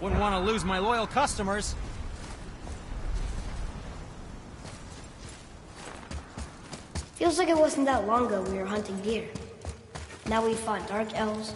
Wouldn't want to lose my loyal customers. Feels like it wasn't that long ago we were hunting deer. Now we fought dark elves.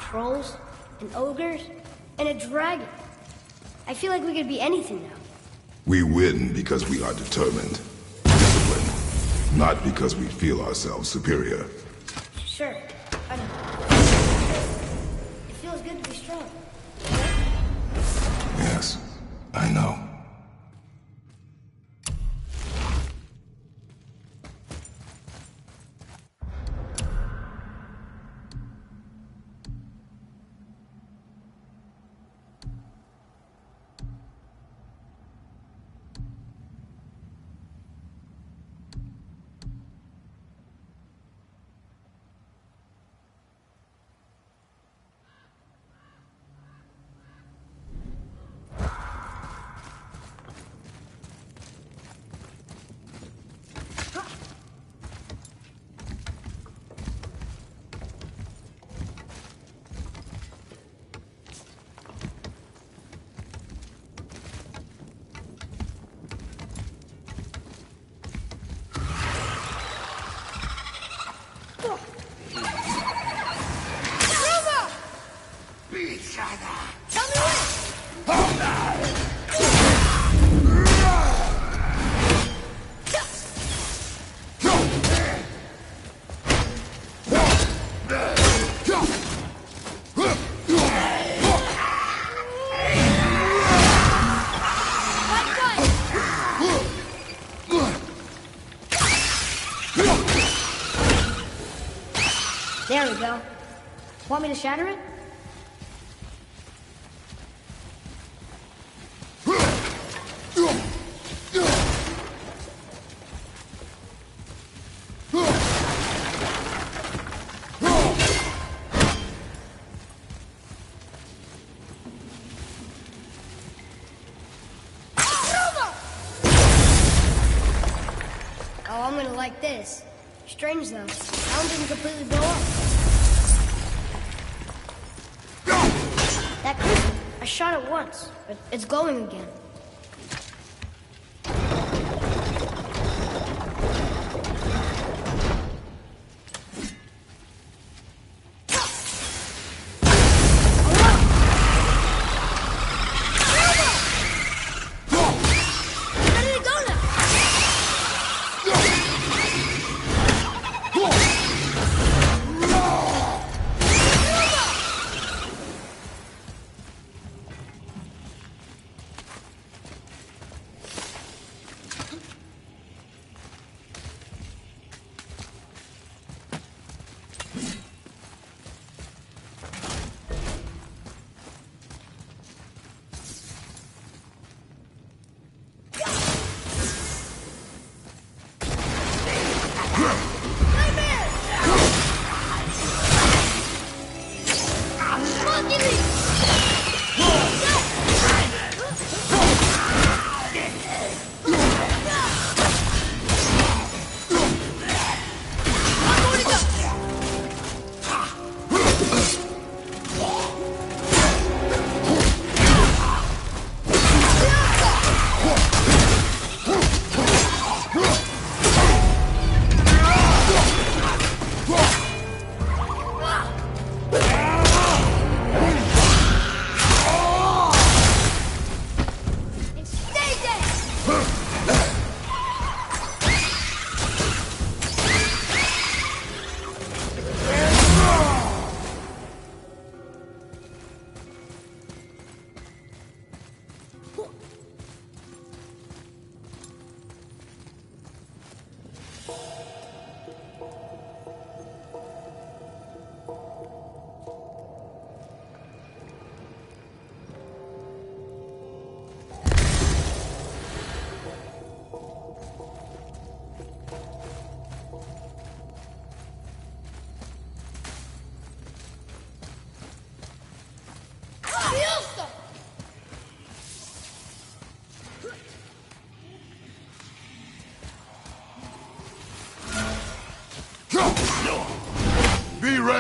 Trolls, and ogres, and a dragon. I feel like we could be anything now. We win because we are determined. Disciplined. Not because we feel ourselves superior. Sure. I know. It feels good to be strong. Yes, I know. There we go. Want me to shatter it? Oh, I'm gonna like this. Strange though. Sound didn't completely blow up. That crystal, I shot it once, but it's glowing again.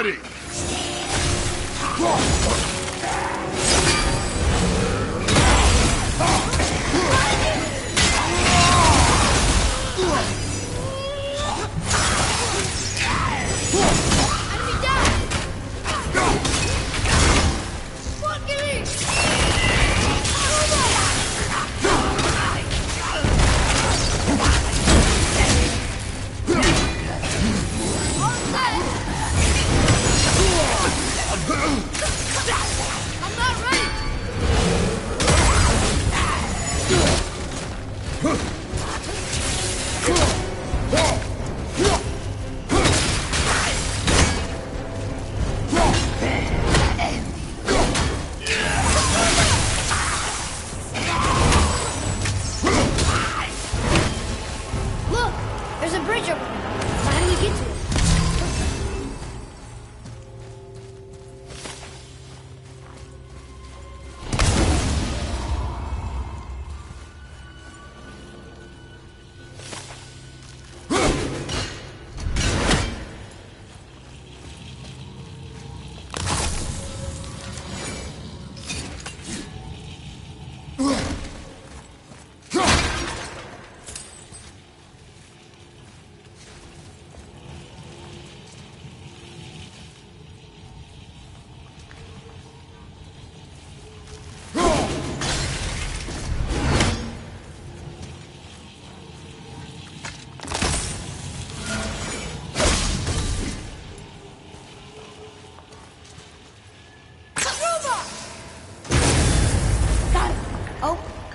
ready!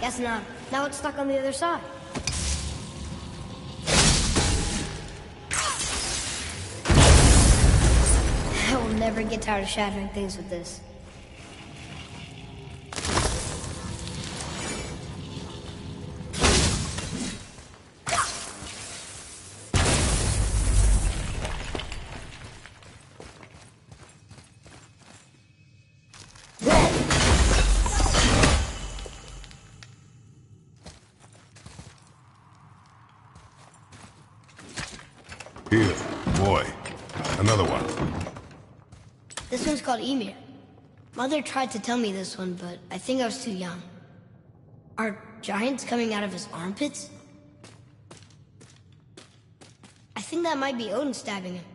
Guess not. Now it's stuck on the other side. I will never get tired of shattering things with this. Here, boy. Another one. This one's called Emir. Mother tried to tell me this one, but I think I was too young. Are giants coming out of his armpits? I think that might be Odin stabbing him.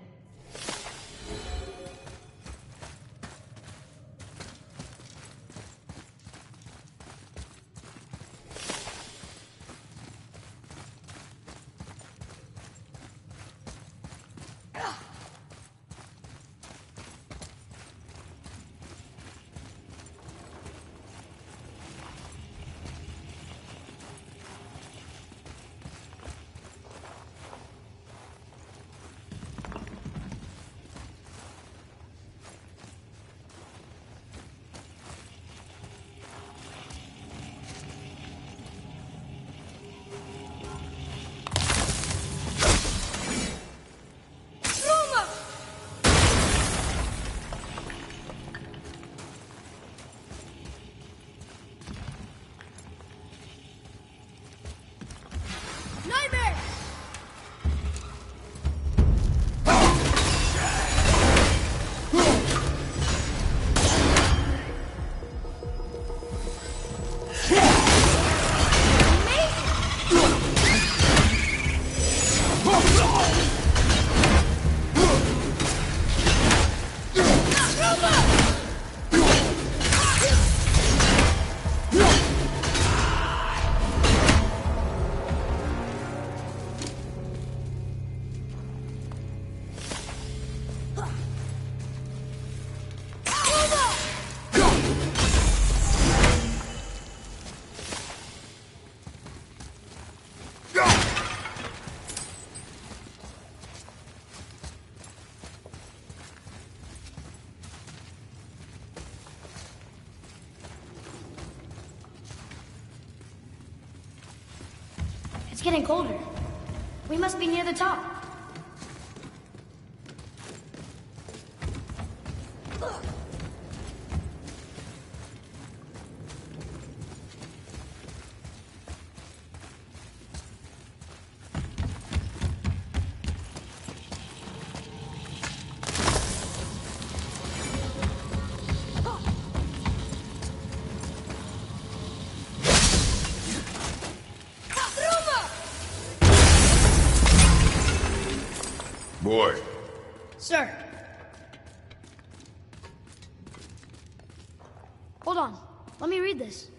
It's getting colder. We must be near the top. Boy. Sir. Hold on. Let me read this.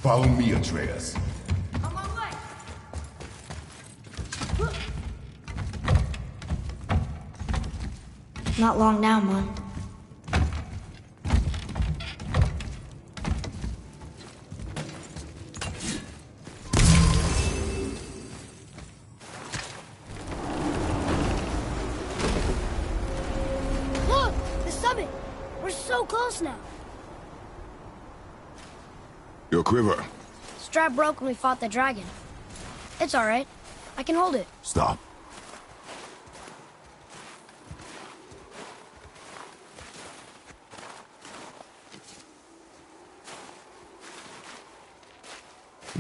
Follow me, Atreus. On my way. Not long now, Mom. Look! The summit! We're so close now. Your quiver. Strap broke when we fought the dragon. It's all right. I can hold it. Stop.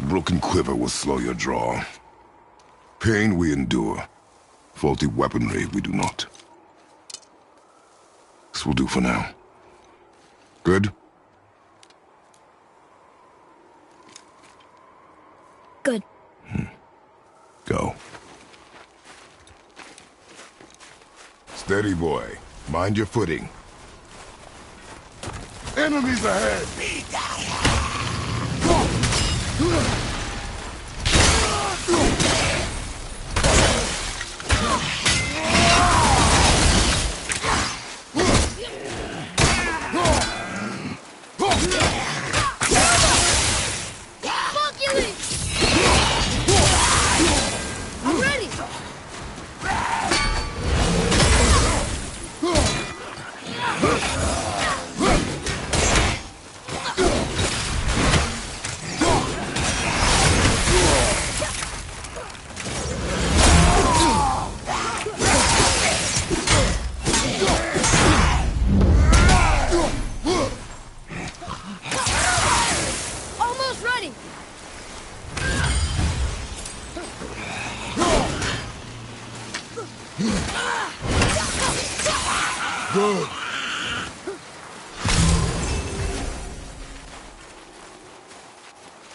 Broken quiver will slow your draw. Pain we endure. Faulty weaponry we do not. This will do for now. Good? Good. Go. Steady, boy. Mind your footing. Enemies ahead! I'm ready! Almost ready! Good.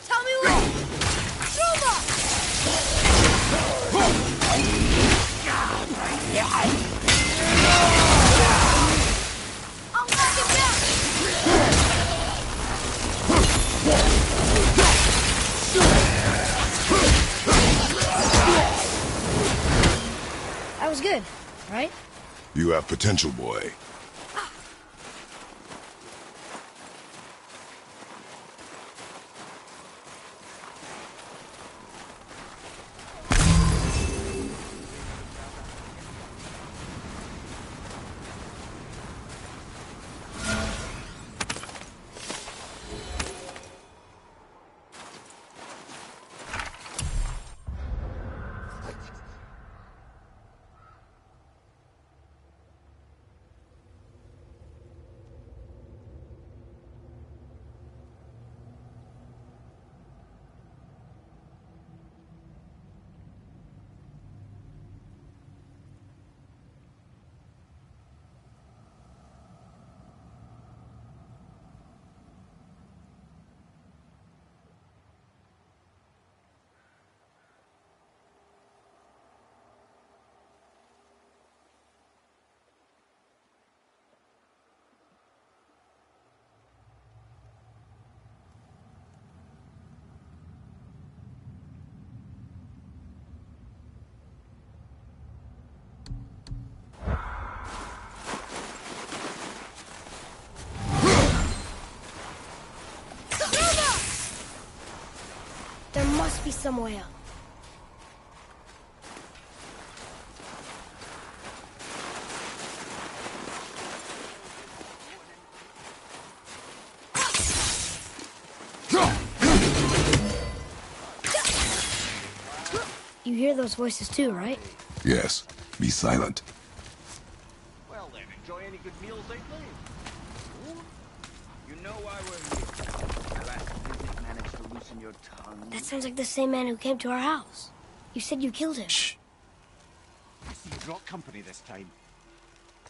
Tell me when! Ruma! I'll knock him down! That was good, right? You have potential, boy. There must be some way up. You hear those voices too, right? Yes. Be silent. Well then, enjoy any good meals lately? You know why we're here. Last visit managed to loosen your tongue. That sounds like the same man who came to our house. You said you killed him. Shh. I see you brought company this time.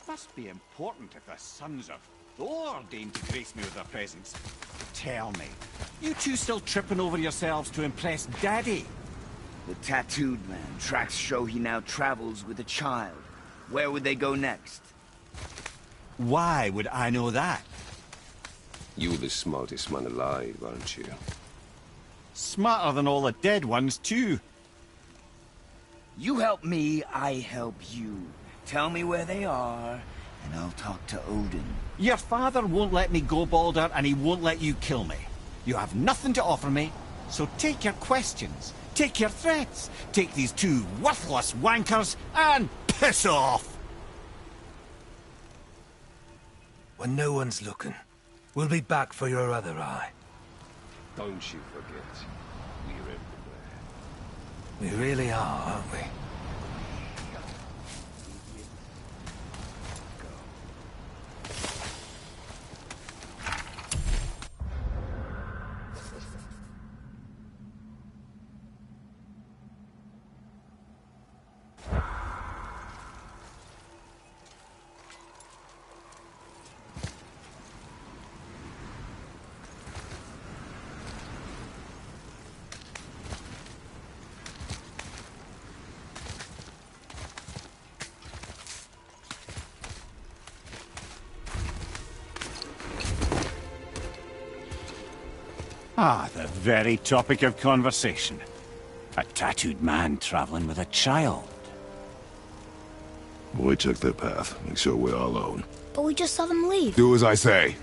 Must be important if the sons of Thor deign to grace me with their presence. Tell me, you two still tripping over yourselves to impress Daddy? The tattooed man. Tracks show he now travels with a child. Where would they go next? Why would I know that? You're the smartest man alive, aren't you? Smarter than all the dead ones, too. You help me, I help you. Tell me where they are, and I'll talk to Odin. Your father won't let me go, Balder, and he won't let you kill me. You have nothing to offer me, so take your questions, take your threats, take these two worthless wankers, and piss off! When no one's looking, we'll be back for your other eye. Don't you forget, we're everywhere. We really are, aren't we? Ah, the very topic of conversation. A tattooed man traveling with a child. Boy, check their path. Make sure we're all alone. But we just saw them leave. Do as I say.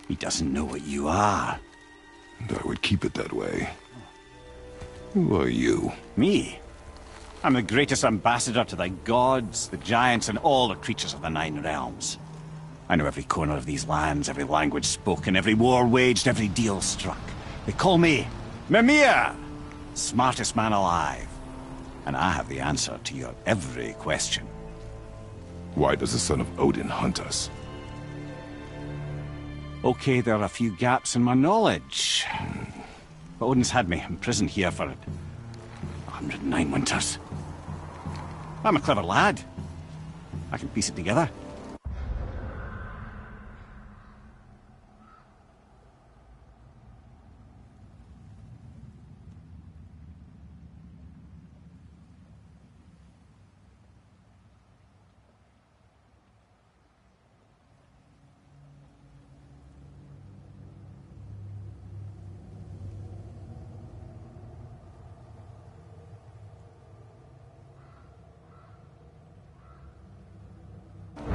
He doesn't know what you are. And I would keep it that way. Who are you? Me? I'm the greatest ambassador to the gods, the giants, and all the creatures of the Nine Realms. I know every corner of these lands, every language spoken, every war waged, every deal struck. They call me Mimir, smartest man alive. And I have the answer to your every question. Why does the son of Odin hunt us? Okay, there are a few gaps in my knowledge. But Odin's had me imprisoned here for 109 winters. I'm a clever lad. I can piece it together.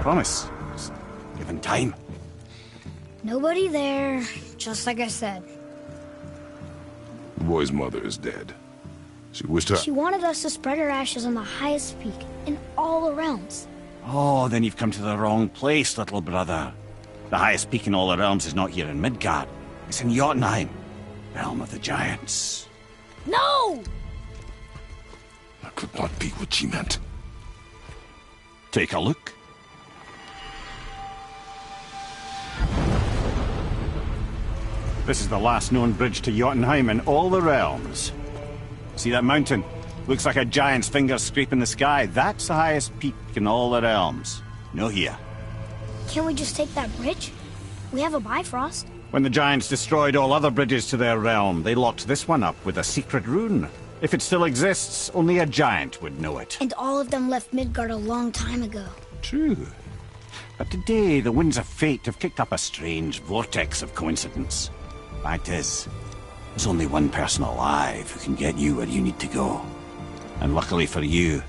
Promise. Just given time. Nobody there, just like I said. The boy's mother is dead. She wished her... She wanted us to spread her ashes on the highest peak in all the realms. Oh, then you've come to the wrong place, little brother. The highest peak in all the realms is not here in Midgard. It's in Jotunheim, realm of the giants. No! That could not be what she meant. Take a look. This is the last known bridge to Jotunheim in all the realms. See that mountain? Looks like a giant's finger scraping the sky. That's the highest peak in all the realms. No here. Can't we just take that bridge? We have a Bifrost. When the giants destroyed all other bridges to their realm, they locked this one up with a secret rune. If it still exists, only a giant would know it. And all of them left Midgard a long time ago. True. But today, the winds of fate have kicked up a strange vortex of coincidence. Fact is, there's only one person alive who can get you where you need to go. And luckily for you,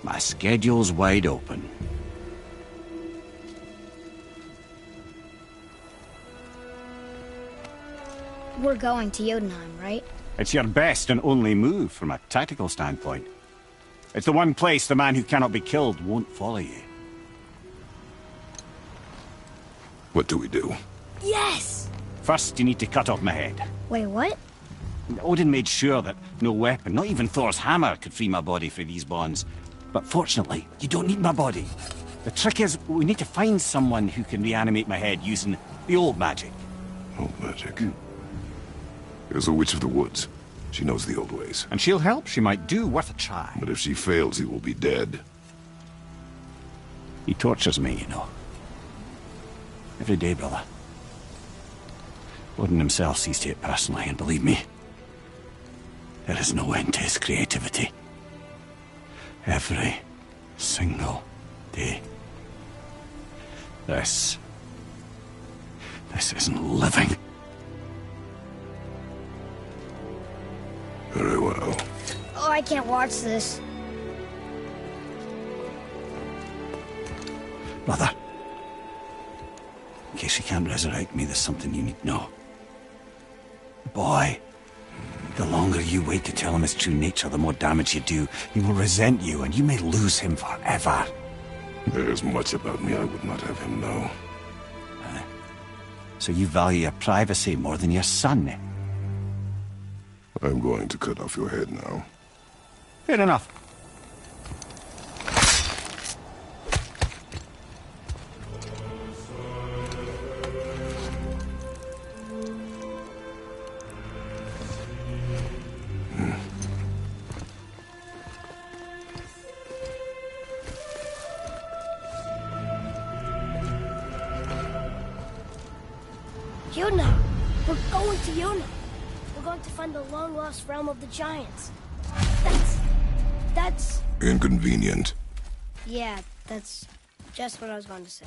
my schedule's wide open. We're going to Jotunheim, right? It's your best and only move from a tactical standpoint. It's the one place the man who cannot be killed won't follow you. What do we do? Yes! First, you need to cut off my head. Wait, what? Odin made sure that no weapon, not even Thor's hammer, could free my body from these bonds. But fortunately, you don't need my body. The trick is, we need to find someone who can reanimate my head using the old magic. Old magic? There's a witch of the woods. She knows the old ways. And she'll help. She might do. Worth a try. But if she fails, he will be dead. He tortures me, you know. Every day, brother. Odin himself sees to it personally, and believe me, there is no end to his creativity. Every single day. This isn't living. Very well. Oh, I can't watch this. Brother, in case you can't resurrect me, there's something you need to know. Boy, the longer you wait to tell him his true nature, the more damage you do. He will resent you, and you may lose him forever. There's much about me I would not have him know. So you value your privacy more than your son, eh? I'm going to cut off your head now. Fair enough. Jotunheim! We're going to Jotunheim! We're going to find the long-lost realm of the giants. That's... Inconvenient. Yeah, that's just what I was going to say.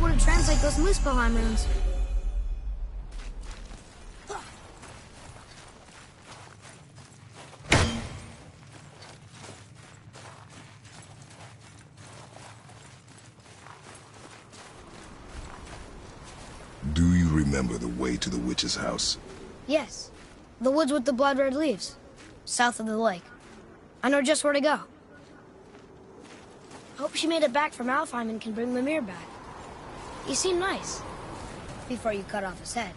able to translate those Muspelheim runes. Do you remember the way to the witch's house? Yes. The woods with the blood-red leaves. South of the lake. I know just where to go. Hope she made it back from Alfheim and can bring Mimir back. He seemed nice. Before you cut off his head.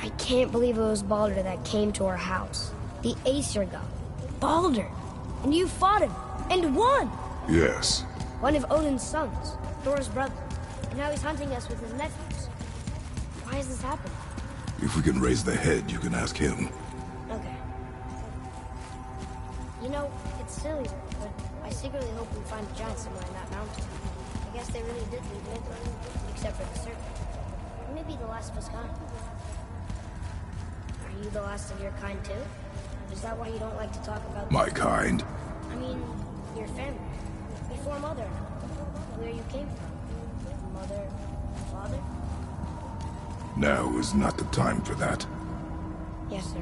I can't believe it was Baldur that came to our house. The Aesir god. Baldur! And you fought him, and won! Yes. One of Odin's sons, Thor's brother. And now he's hunting us with his nephews. Why is this happening? If we can raise the head, you can ask him. Okay. You know, it's silly, but I secretly hope we find a giant somewhere in that mountain. I guess they really did leave Midgard, except for the serpent. Or maybe the last of his kind. Are you the last of your kind too? Is that why you don't like to talk about My kind? I mean, your family. Before Mother and I. Where you came from. Mother, father? Now is not the time for that. Yes, sir.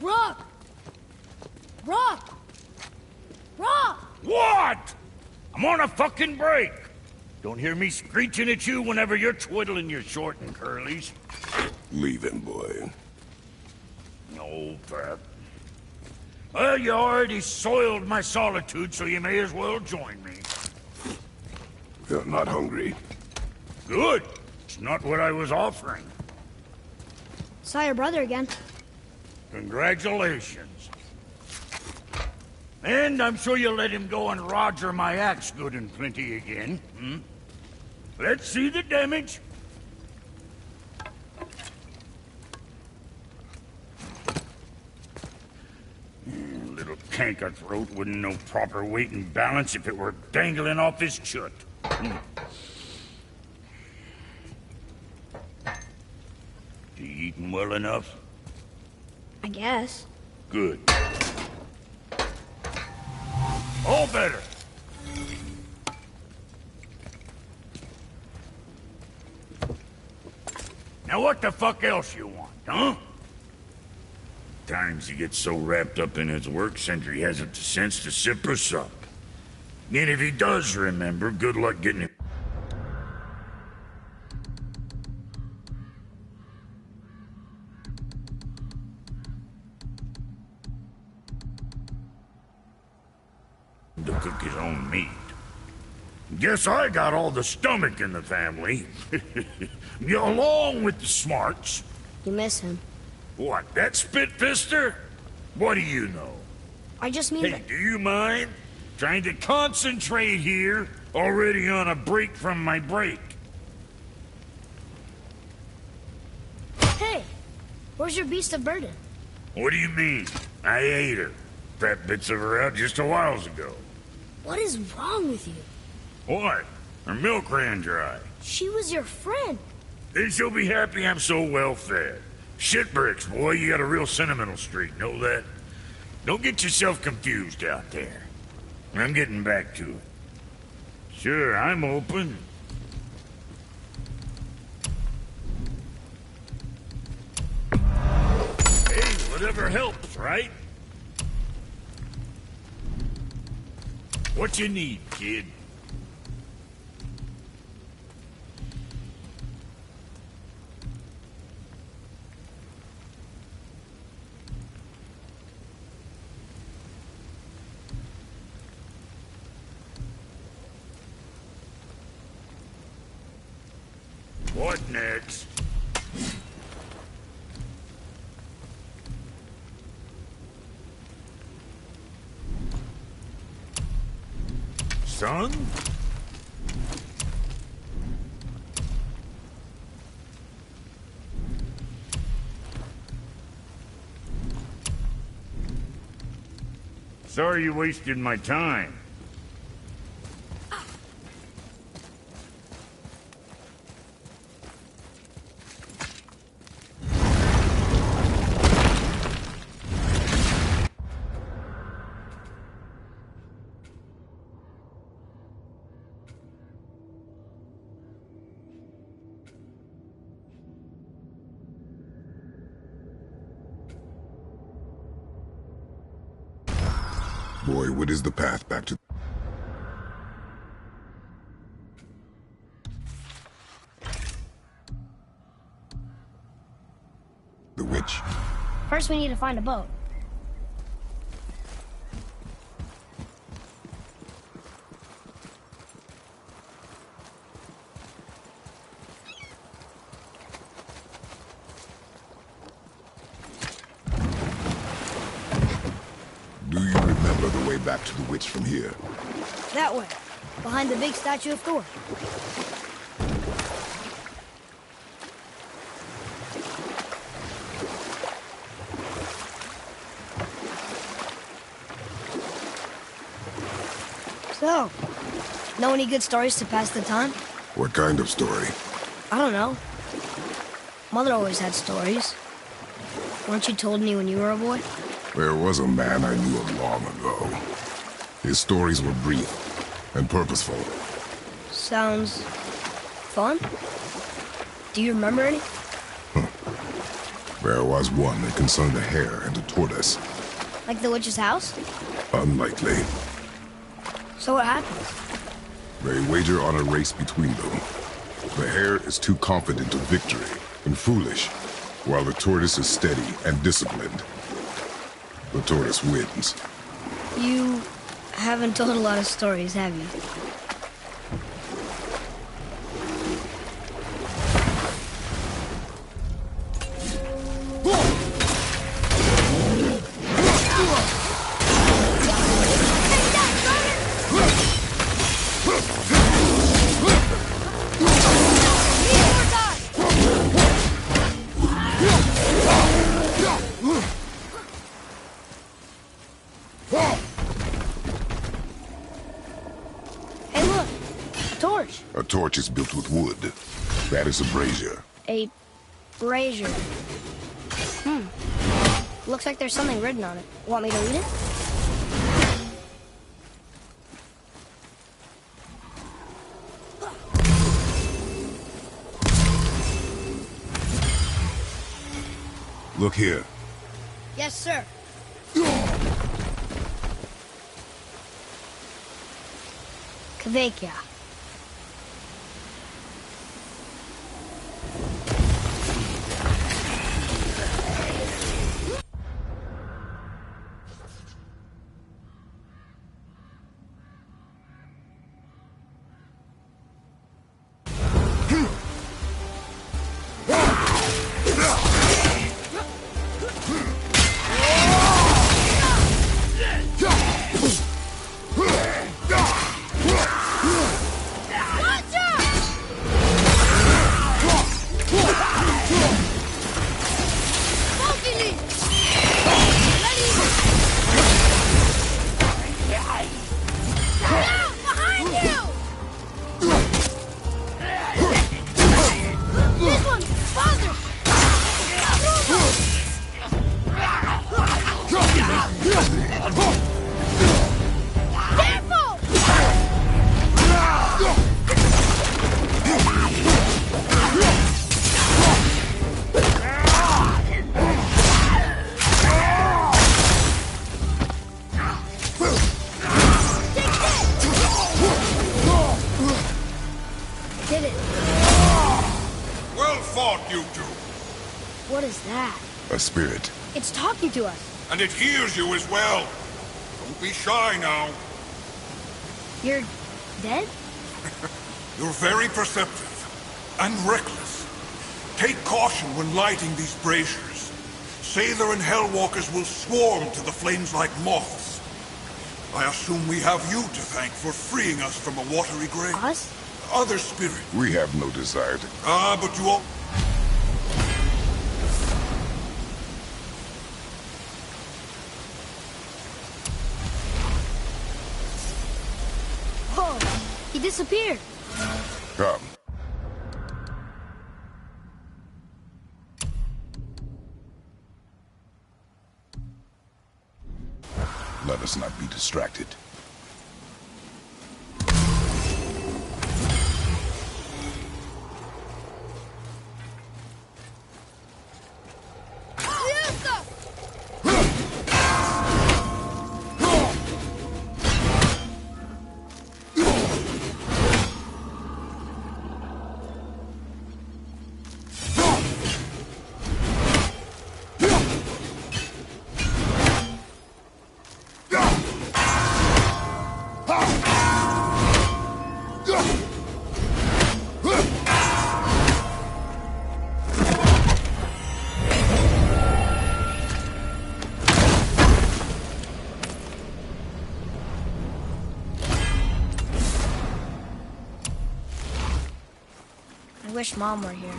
Rock! Rock! Rock! What? I'm on a fucking break. Don't hear me screeching at you whenever you're twiddling your short and curlies. Leave him, boy. No, Pep. Well, you already soiled my solitude, so you may as well join me. You're not hungry. Good. It's not what I was offering. Saw your brother again. Congratulations. And I'm sure you'll let him go and Roger my axe good and plenty again, hmm? Let's see the damage. Little canker throat wouldn't know proper weight and balance if it were dangling off his chut. You eating well enough? I guess. Good. All better. Now what the fuck else you want, huh? Times he gets so wrapped up in his work, Sentry hasn't the sense to sip or sup. And if he does remember, good luck getting him. To cook his own meat. Guess I got all the stomach in the family. Along with the smarts. You miss him. What, that spit-fister? What do you know? I just mean Hey, that... do you mind? Trying to concentrate here, already on a break from my break. Hey! Where's your beast of burden? What do you mean? I ate her. Fat bits of her out just a while ago. What is wrong with you? What? Her milk ran dry. She was your friend. Then she'll be happy I'm so well fed. Shit bricks, boy, you got a real sentimental streak, know that? Don't get yourself confused out there. I'm getting back to it. Sure, I'm open. Hey, whatever helps, right? What you need, kid? What next? Son? Sorry you wasted my time. Boy, what is the path back to... the witch? First, we need to find a boat. Do you remember the way back to the witch from here? That way, behind the big statue of Thor. So, know any good stories to pass the time? What kind of story? I don't know. Mother always had stories. Weren't you told any when you were a boy? There was a man I knew of long ago. His stories were brief and purposeful. Sounds fun. Do you remember any? There was one that concerned a hare and a tortoise. Like the witch's house? Unlikely. So what happens? They wager on a race between them. The hare is too confident of victory and foolish, while the tortoise is steady and disciplined. The tortoise wins. You haven't told a lot of stories, have you? A torch is built with wood. That is a brazier. A brazier. Looks like there's something written on it. Want me to read it? Look here. Yes, sir. Kvekia. did it. Well fought, you two. What is that? A spirit. It's talking to us. And it hears you as well. Don't be shy now. You're dead? You're very perceptive and reckless. Take caution when lighting these braziers. Sailor and Hellwalkers will swarm to the flames like moths. I assume we have you to thank for freeing us from a watery grave. Us? Other spirit. We have no desire to... Ah, but you all... Whoa! He disappeared. Come. Let us not be distracted. I wish Mom were here.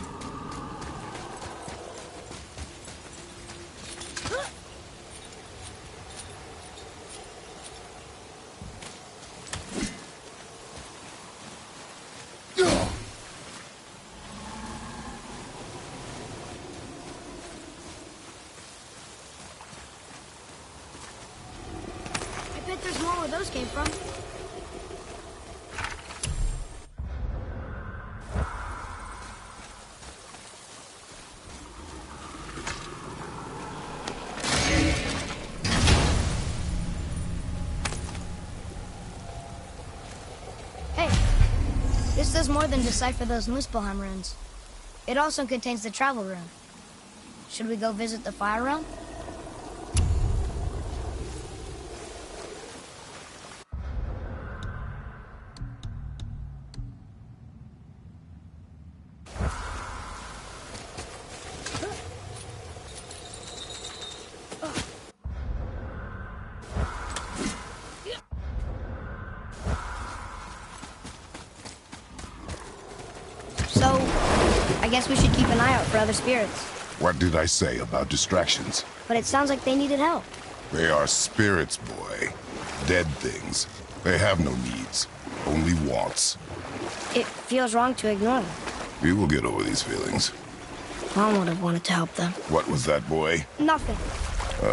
I bet there's more where those came from. This does more than decipher those Muspelheim runes. It also contains the travel rune. Should we go visit the fire realm? So, I guess we should keep an eye out for other spirits. What did I say about distractions? But it sounds like they needed help. They are spirits, boy. Dead things. They have no needs, only wants. It feels wrong to ignore them. You will get over these feelings. Mom would have wanted to help them. What was that, boy? Nothing.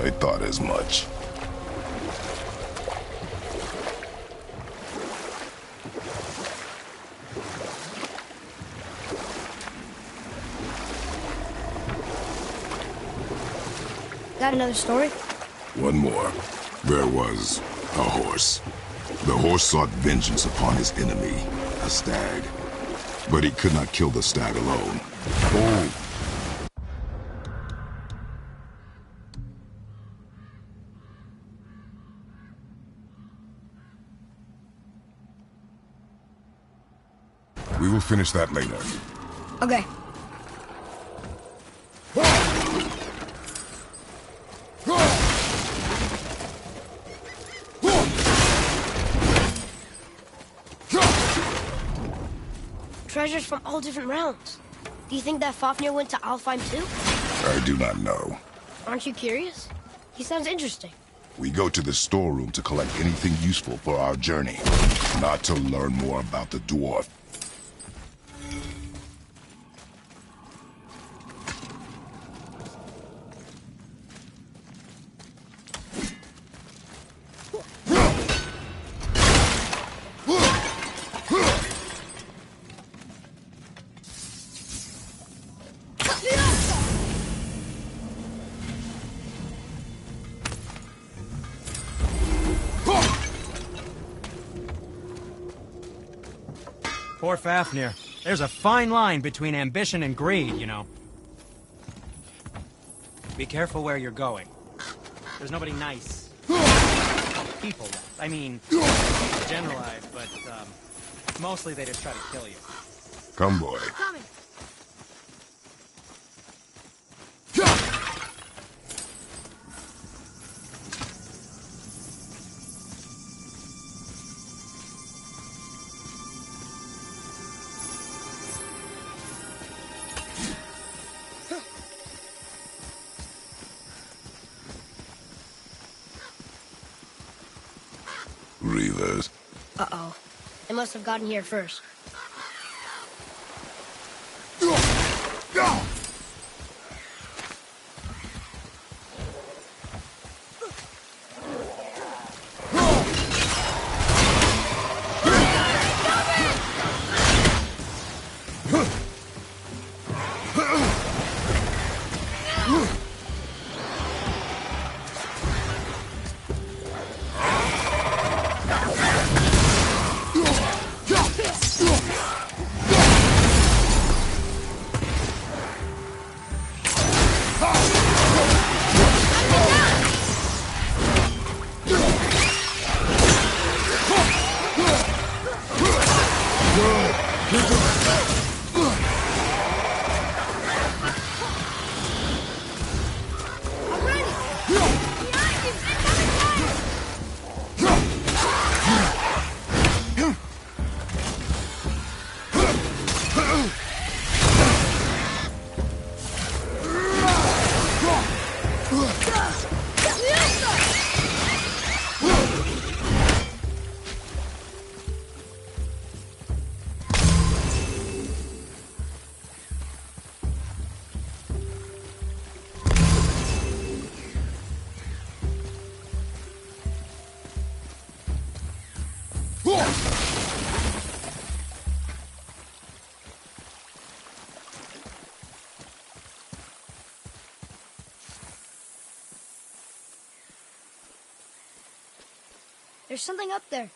I thought as much. Got another story? One more. There was a horse. The horse sought vengeance upon his enemy, a stag. But he could not kill the stag alone. Oh! We will finish that later. Okay. Treasures from all different realms. Do you think that Fafnir went to Alfheim too? I do not know. Aren't you curious? He sounds interesting. We go to the storeroom to collect anything useful for our journey, not to learn more about the dwarf. Poor Fafnir. There's a fine line between ambition and greed, you know. Be careful where you're going. There's nobody nice. People left. I mean, generalized, but, mostly they just try to kill you. Come, boy. Coming. Reavers. Uh-oh. They must have gotten here first. There's something up there.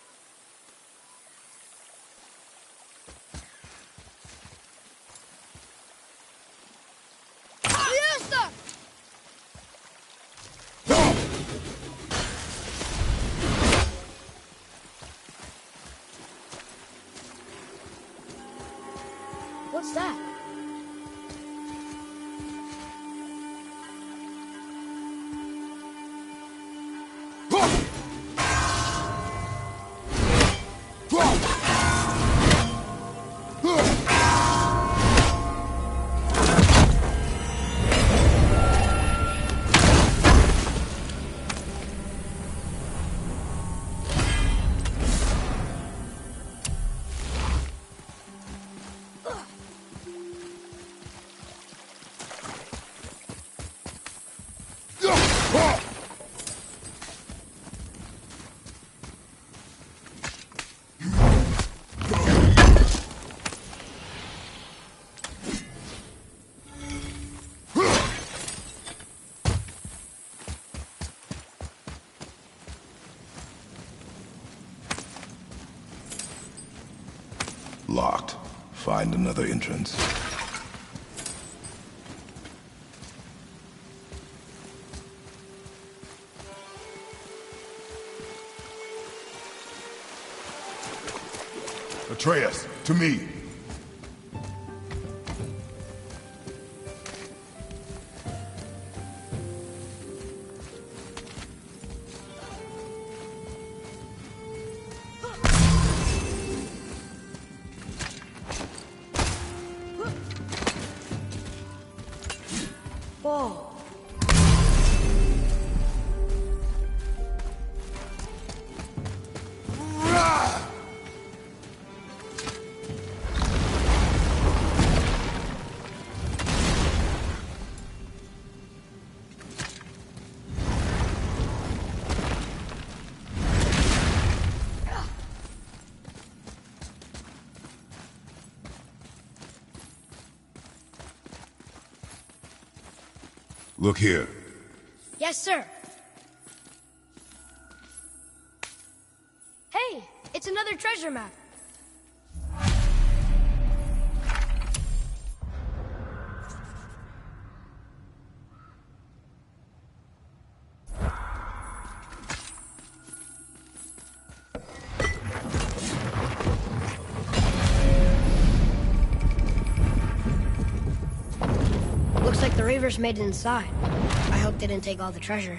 What's that? Locked. Find another entrance. Atreus, to me. Whoa. Look here. Yes, sir. Hey, it's another treasure map. like the Reavers made it inside. I hope they didn't take all the treasure.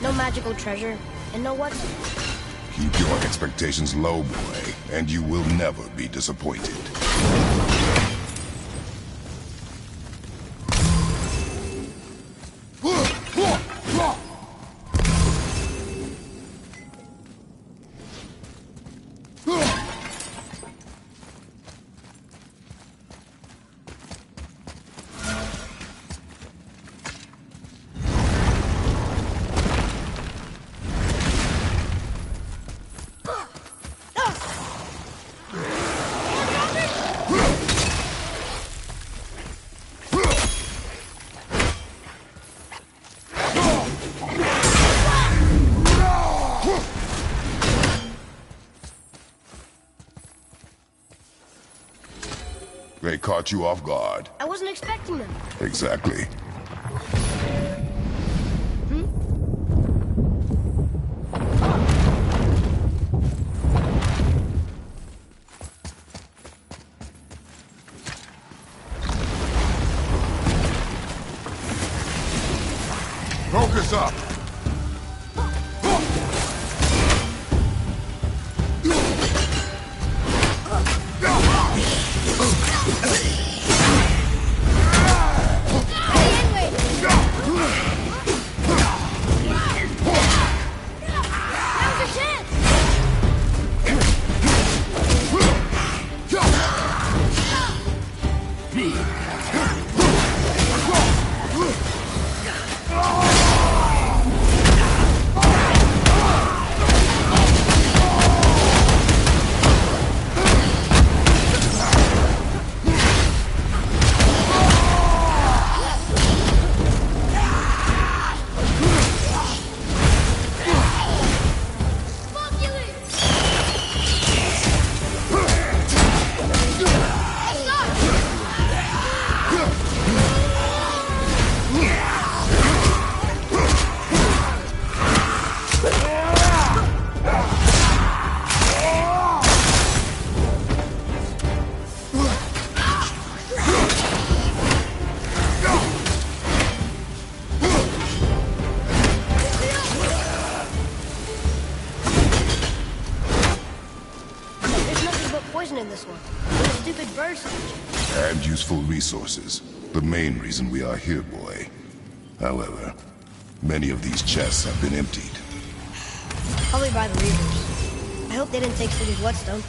No magical treasure, and no what? Keep your expectations low, boy, and you will never be disappointed. They caught you off guard. I wasn't expecting them. Exactly. Focus up! In this one. Those stupid bursts. And useful resources. The main reason we are here, boy. However, many of these chests have been emptied. Probably by the Reavers. I hope they didn't take City's Whetstone.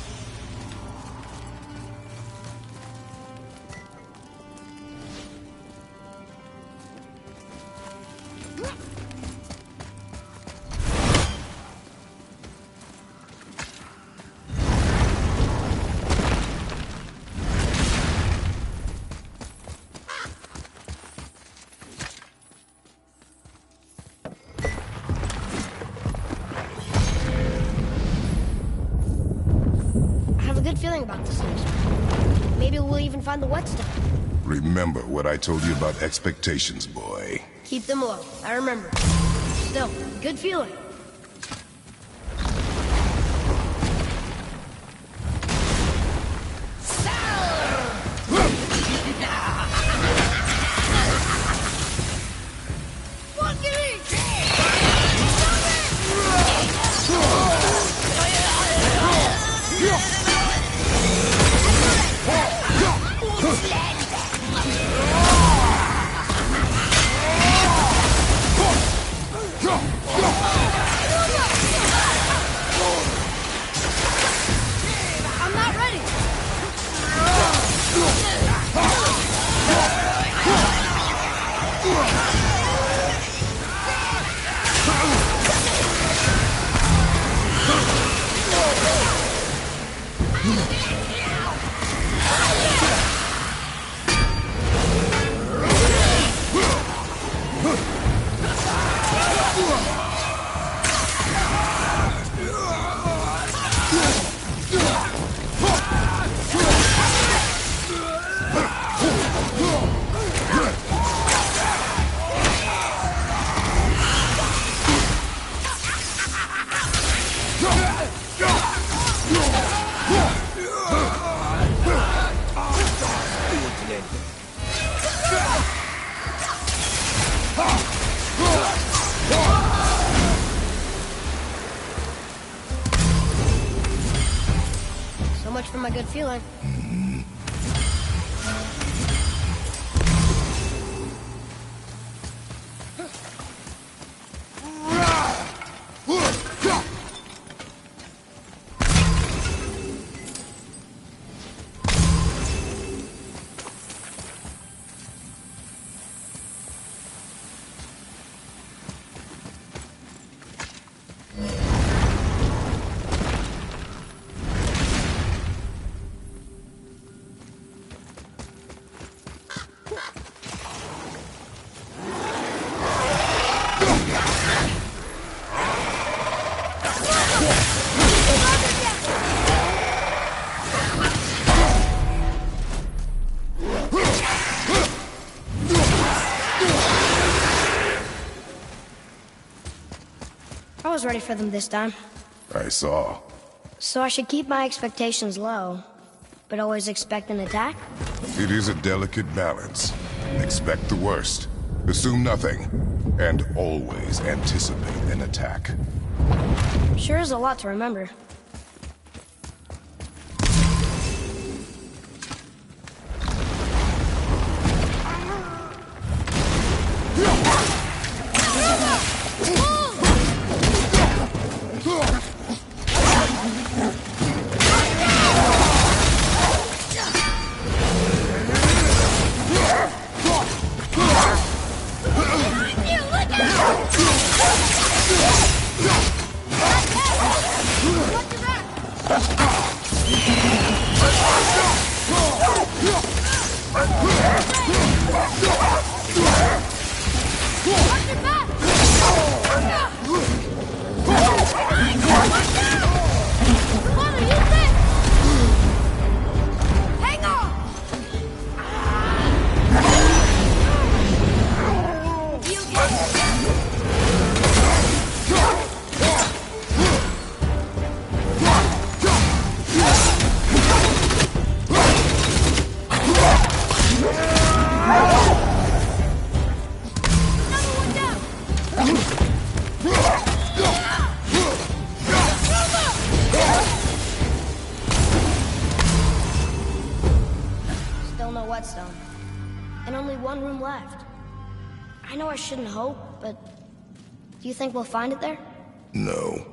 good feeling about this next. Maybe we'll even find the whetstone. Remember what I told you about expectations, boy. Keep them low. I remember. Still, good feeling. I'm not ready. So much for my good feeling. I was ready for them this time. I saw. So I should keep my expectations low, but always expect an attack? It is a delicate balance. Expect the worst, assume nothing, and always anticipate an attack. Sure is a lot to remember. Still no whetstone. And only one room left. I know I shouldn't hope, but do you think we'll find it there? No.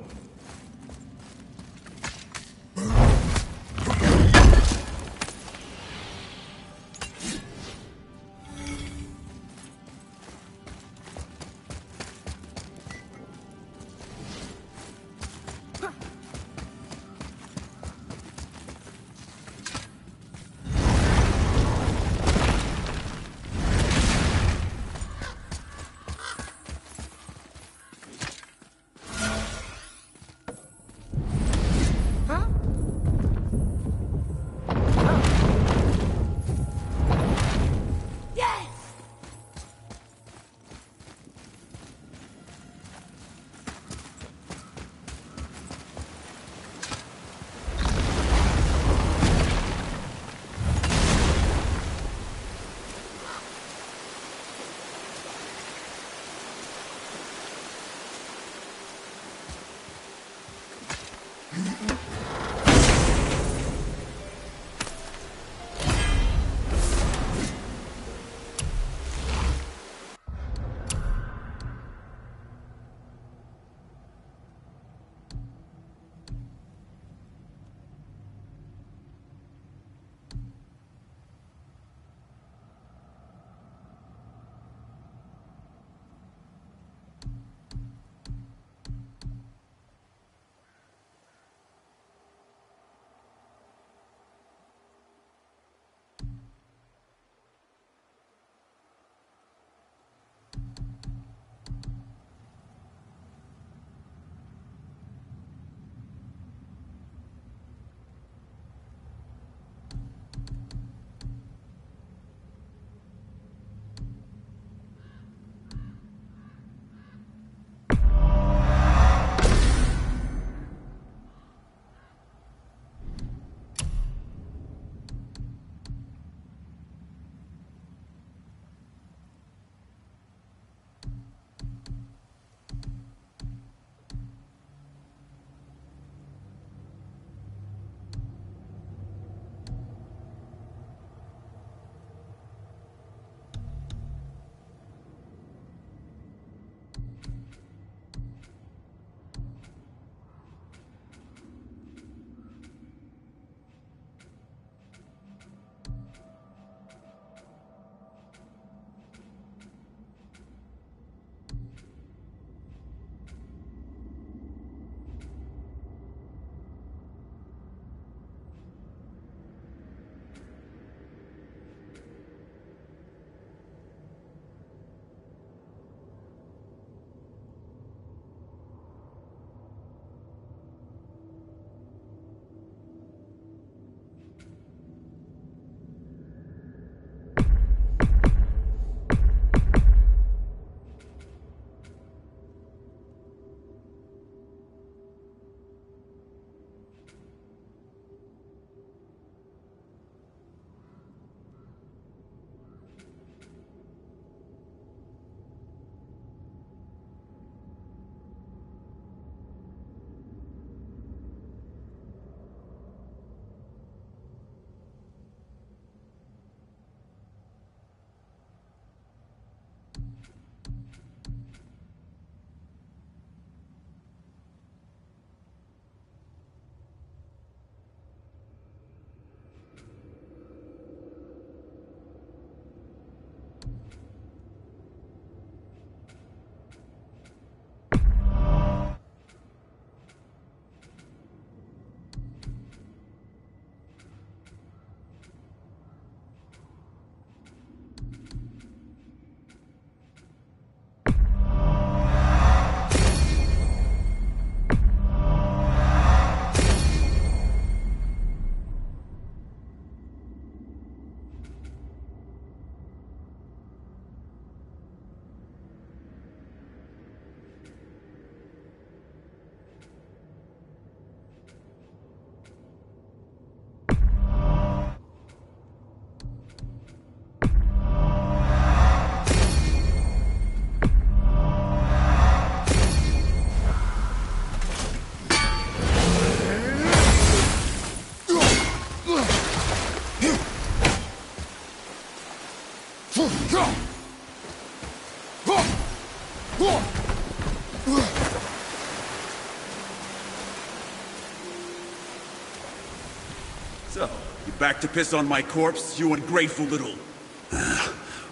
So, you back to piss on my corpse, you ungrateful little...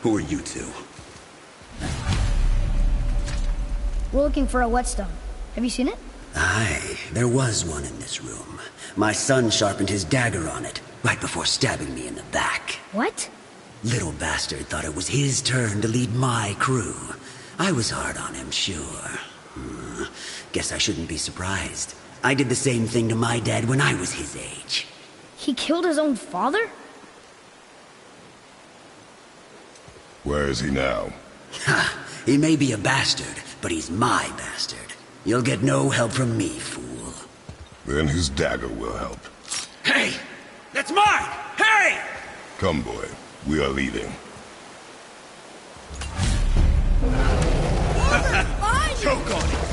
who are you two? We're looking for a whetstone. Have you seen it? Aye, there was one in this room. My son sharpened his dagger on it, right before stabbing me in the back. What? Little bastard thought it was his turn to lead my crew. I was hard on him, sure. Guess I shouldn't be surprised. I did the same thing to my dad when I was his age. He killed his own father? Where is he now? Ha! He may be a bastard, but he's my bastard. You'll get no help from me, fool. Then his dagger will help. Hey! That's mine! Hey! Come, boy. We are leaving. Choke on it!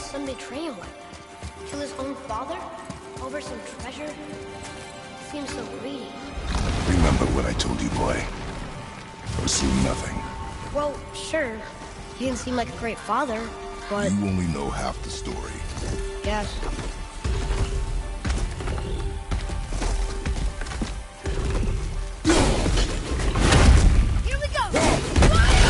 son betray him like that? Kill his own father? Over some treasure? Seems so greedy. Remember what I told you, boy. Assume nothing. Well, sure. He didn't seem like a great father, but... You only know half the story. Guess. Here we go! Fire!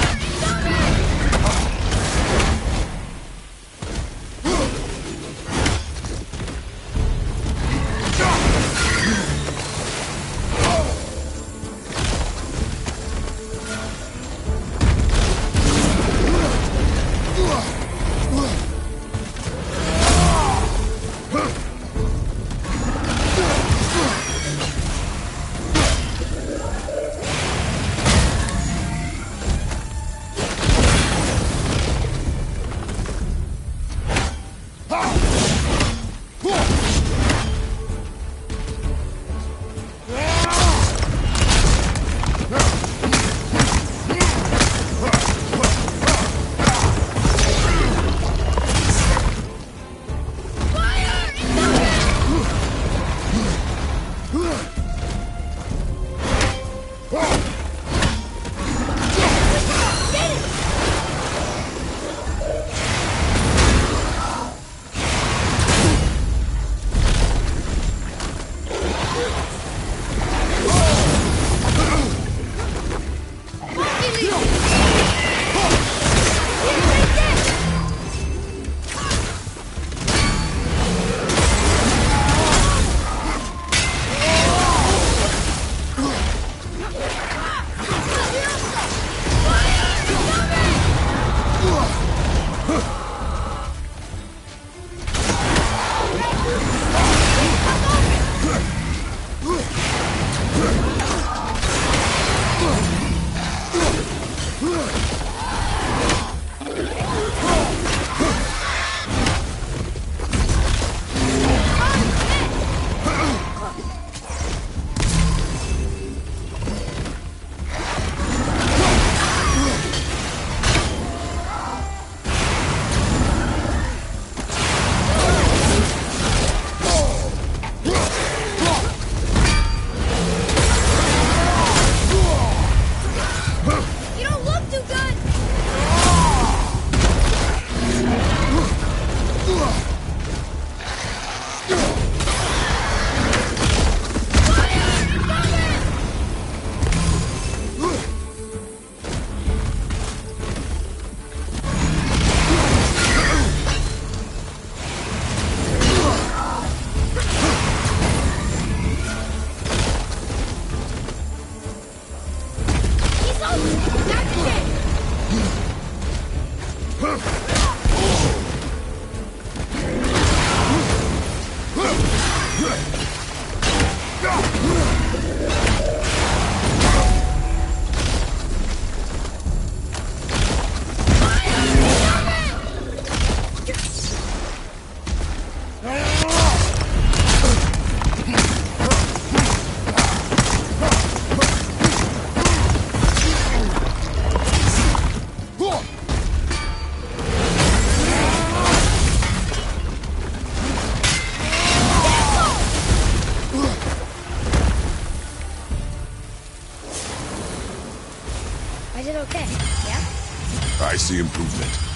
I see improvement.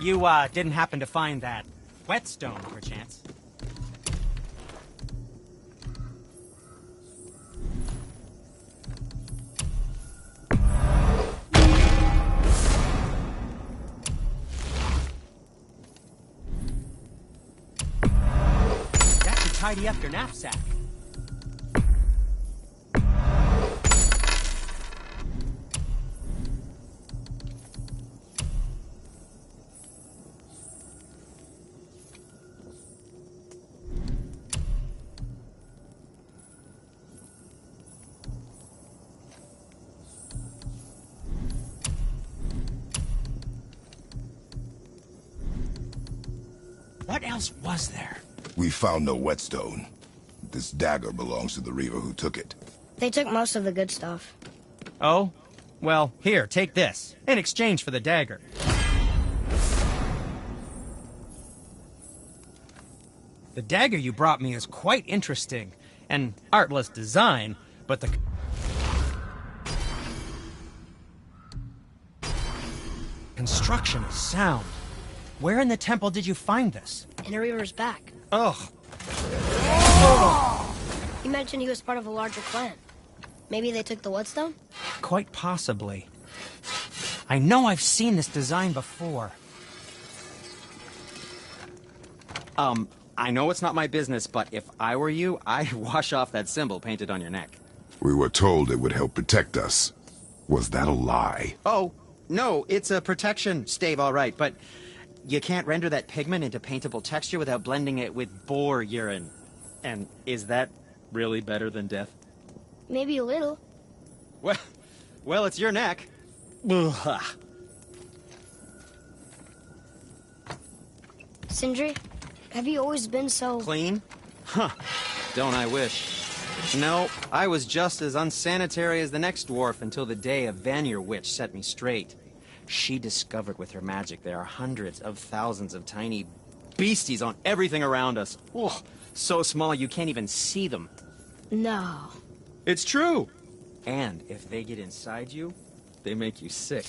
You, didn't happen to find that whetstone, perchance? tidy up your knapsack. What else was there? We found no whetstone. This dagger belongs to the reaver who took it. They took most of the good stuff. Oh? Well, here, take this, in exchange for the dagger. The dagger you brought me is quite interesting. An artless design, but the construction is sound. Where in the temple did you find this? In a reaver's back. Ugh. He mentioned he was part of a larger clan. Maybe they took the whetstone? Quite possibly. I know I've seen this design before. I know it's not my business, but if I were you, I'd wash off that symbol painted on your neck. We were told it would help protect us. Was that a lie? Oh, no, it's a protection stave, all right, but you can't render that pigment into paintable texture without blending it with boar urine. And is that really better than death? Maybe a little. Well, it's your neck. Ugh. Sindri, have you always been so... Clean? Huh. Don't I wish. No, I was just as unsanitary as the next dwarf until the day a Vanir witch set me straight. She discovered with her magic there are hundreds of thousands of tiny beasties on everything around us. Oh, so small you can't even see them. No. It's true. And if they get inside you, they make you sick.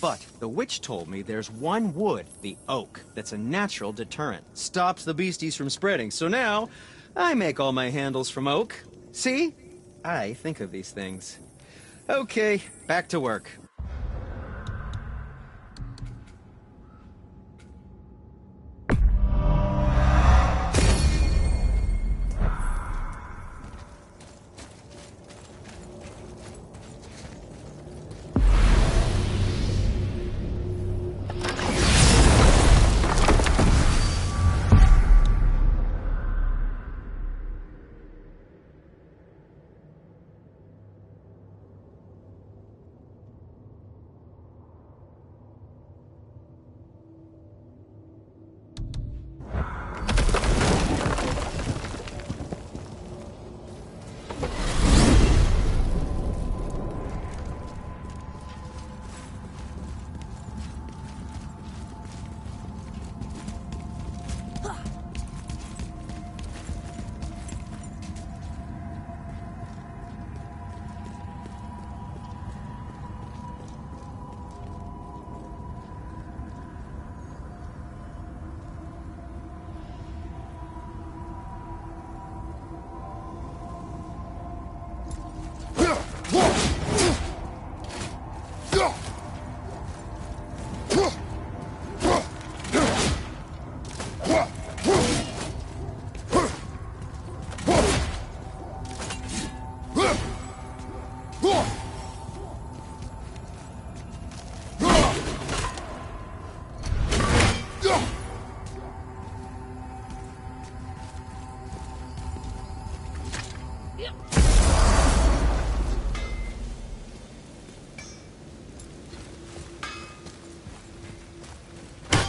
But the witch told me there's one wood, the oak, that's a natural deterrent. Stops the beasties from spreading. So now, I make all my handles from oak. See? I think of these things. Okay, back to work.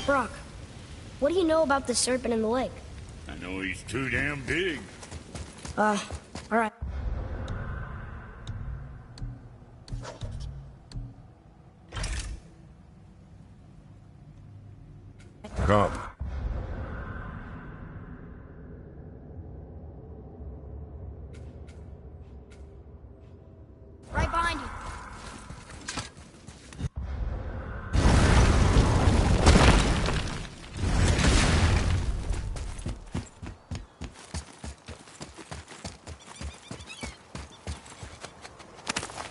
Brock, what do you know about the serpent in the lake? I know he's too damn big. Alright. Come. Right behind you.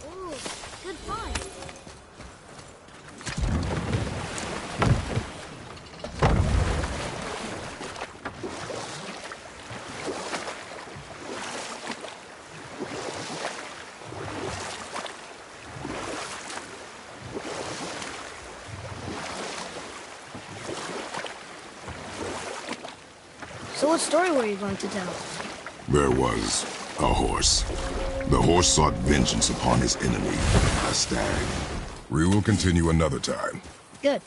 Ooh, good find. So what story were you going to tell? There was a horse. The horse sought vengeance upon his enemy, a stag. We will continue another time. Good.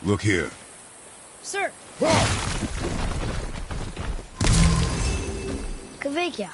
Look here. Sir. Kvekia.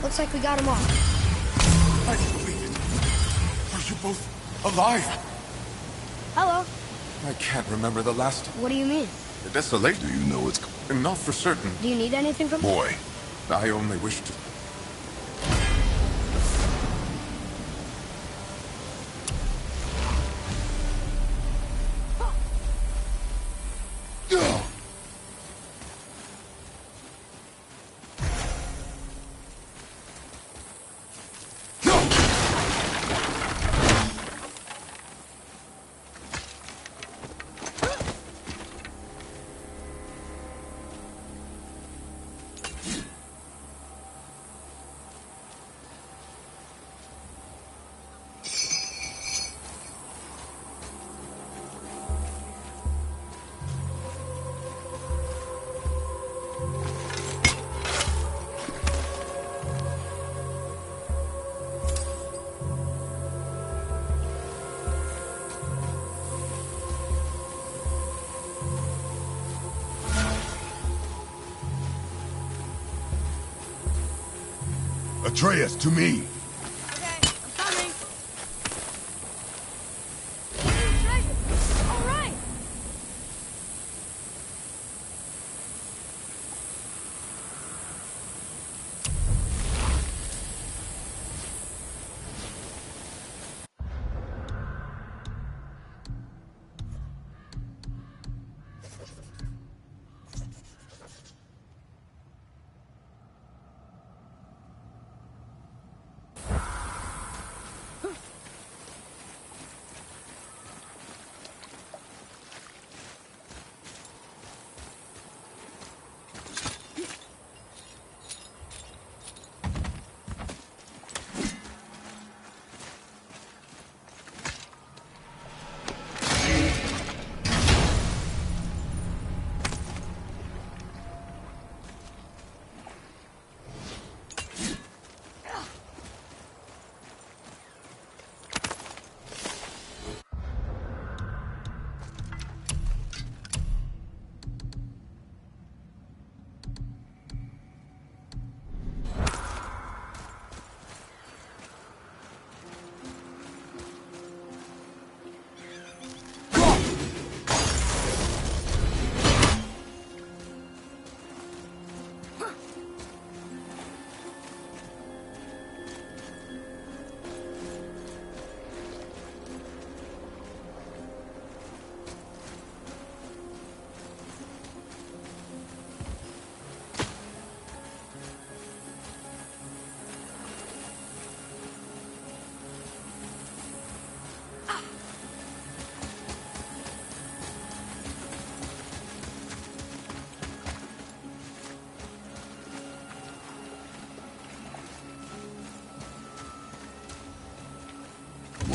Looks like we got him all. I can't believe it. Are you both alive? Hello. I can't remember the last... What do you mean? The desolation. Do you know it's... Not for certain. Do you need anything from me? Boy. I only wish to... Atreus, to me. Okay, I'm coming. Treasure. All right.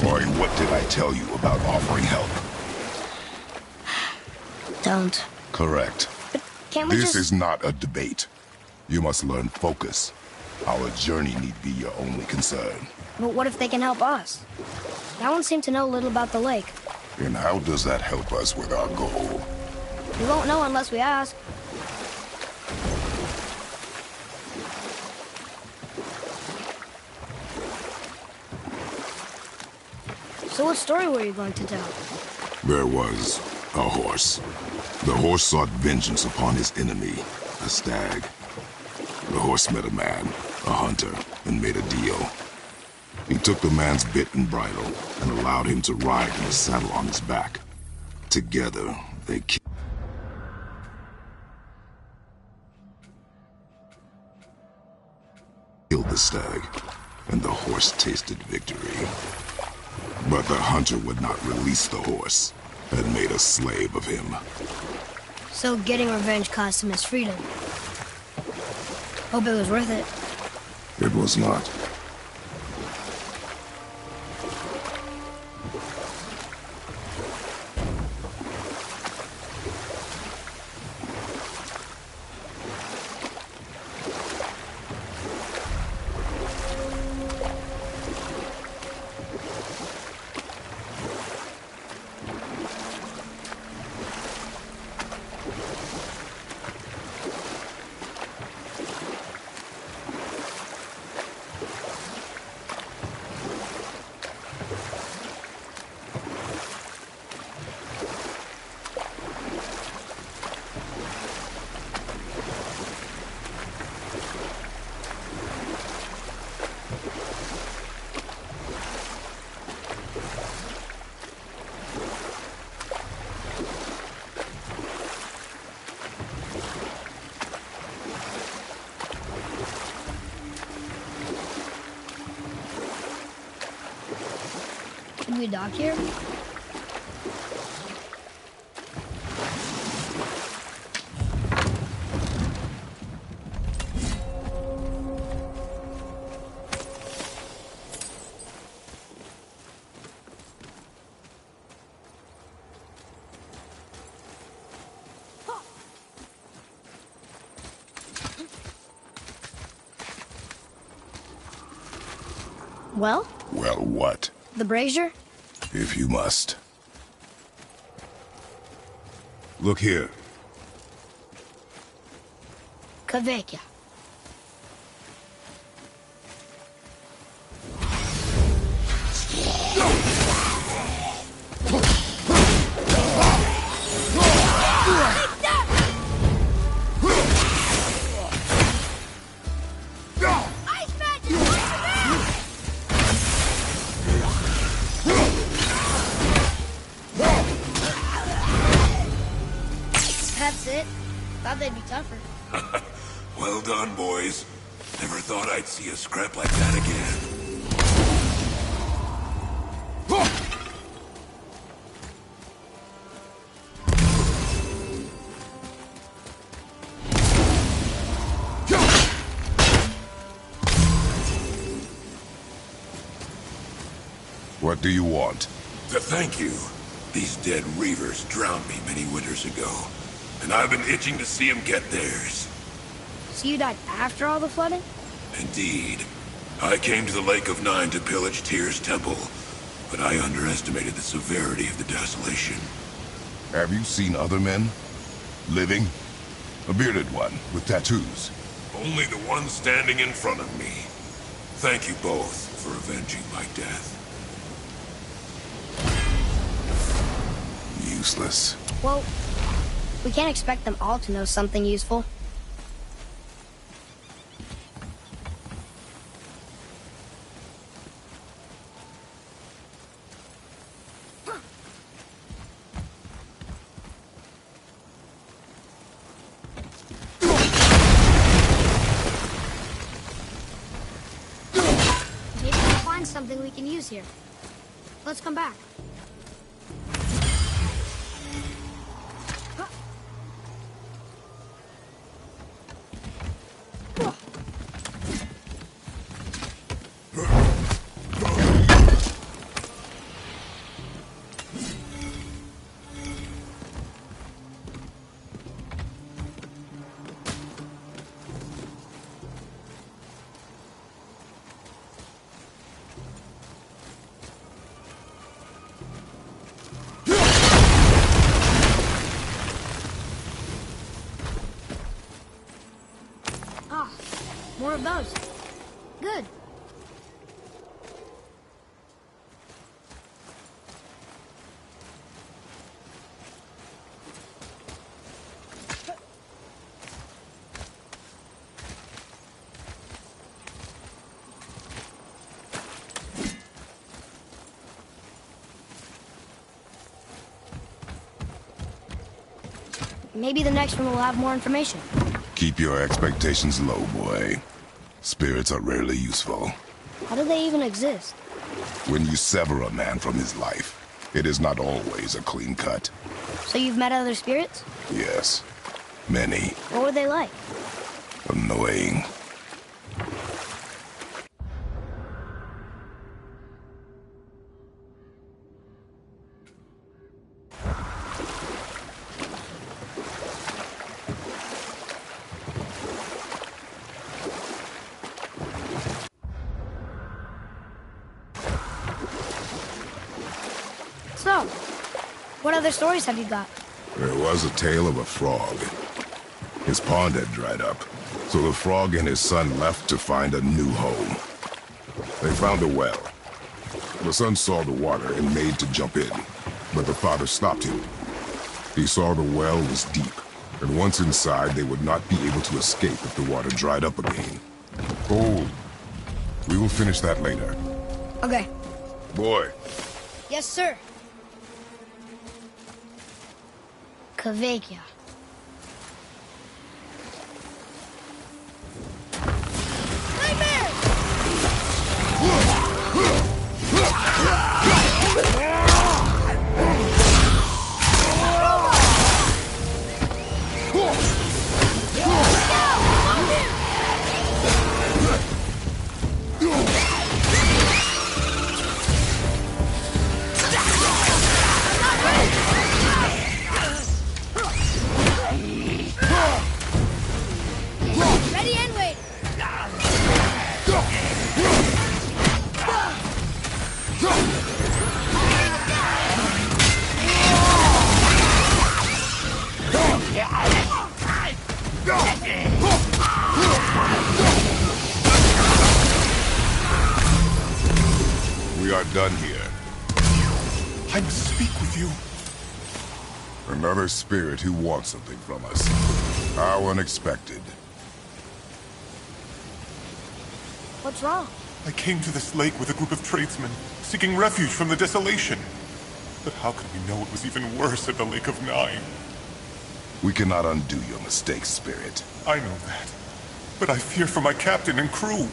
Boy, what did I tell you about offering help? Don't. Correct. But can't we This just... is not a debate. You must learn focus. Our journey need be your only concern. But what if they can help us? That one seemed to know a little about the lake. And how does that help us with our goal? We won't know unless we ask. So what story were you going to tell? There was a horse. The horse sought vengeance upon his enemy, a stag. The horse met a man, a hunter, and made a deal. He took the man's bit and bridle and allowed him to ride in the saddle on his back. Together, they killed the stag, and the horse tasted victory. But the hunter would not release the horse and made a slave of him. So getting revenge cost him his freedom. Hope it was worth it. It was not. Can we dock here? Well? Well, what? The brazier? If you must. Look here. Kavekya. That's it. Thought they'd be tougher. Well done, boys. Never thought I'd see a scrap like that again. What do you want? To thank you. These dead reavers drowned me many winters ago, and I've been itching to see them get theirs. So you died after all the flooding? Indeed. I came to the Lake of Nine to pillage Tyr's temple, but I underestimated the severity of the desolation. Have you seen other men? Living? A bearded one with tattoos? Only the one standing in front of me. Thank you both for avenging my death. Useless. Well, we can't expect them all to know something useful. Maybe we'll find something we can use here. Let's come back. More of those. Good. Maybe the next one will have more information. Keep your expectations low, boy. Spirits are rarely useful. How do they even exist? When you sever a man from his life, it is not always a clean cut. So you've met other spirits? Yes. Many. What were they like? Annoying. So, what other stories have you got? There was a tale of a frog. His pond had dried up, so the frog and his son left to find a new home. They found a well. The son saw the water and made to jump in, but the father stopped him. He saw the well was deep, and once inside they would not be able to escape if the water dried up again. Oh, we will finish that later. Okay. Boy. Yes, sir. Kvekia. Ready and wait. We are done here. I must speak with you. Another spirit who wants something from us. How unexpected. What's wrong? I came to this lake with a group of tradesmen, seeking refuge from the desolation. But how could we know it was even worse at the Lake of Nine? We cannot undo your mistakes, Spirit. I know that. But I fear for my captain and crew.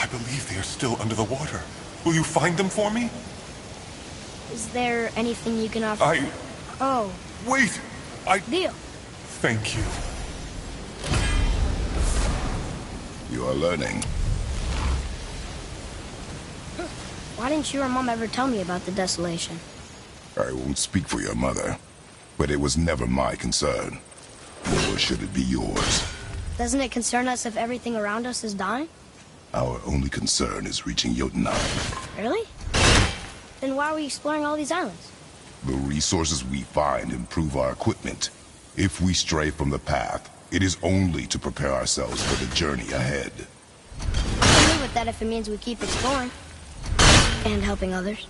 I believe they are still under the water. Will you find them for me? Is there anything you can offer? Oh. Wait! Deal. Thank you. You are learning. Why didn't you or Mom ever tell me about the desolation? I won't speak for your mother, but it was never my concern. Nor should it be yours. Doesn't it concern us if everything around us is dying? Our only concern is reaching Jotunheim. Really? Then why are we exploring all these islands? The resources we find improve our equipment. If we stray from the path, it is only to prepare ourselves for the journey ahead. I'll live with that if it means we keep exploring. And helping others.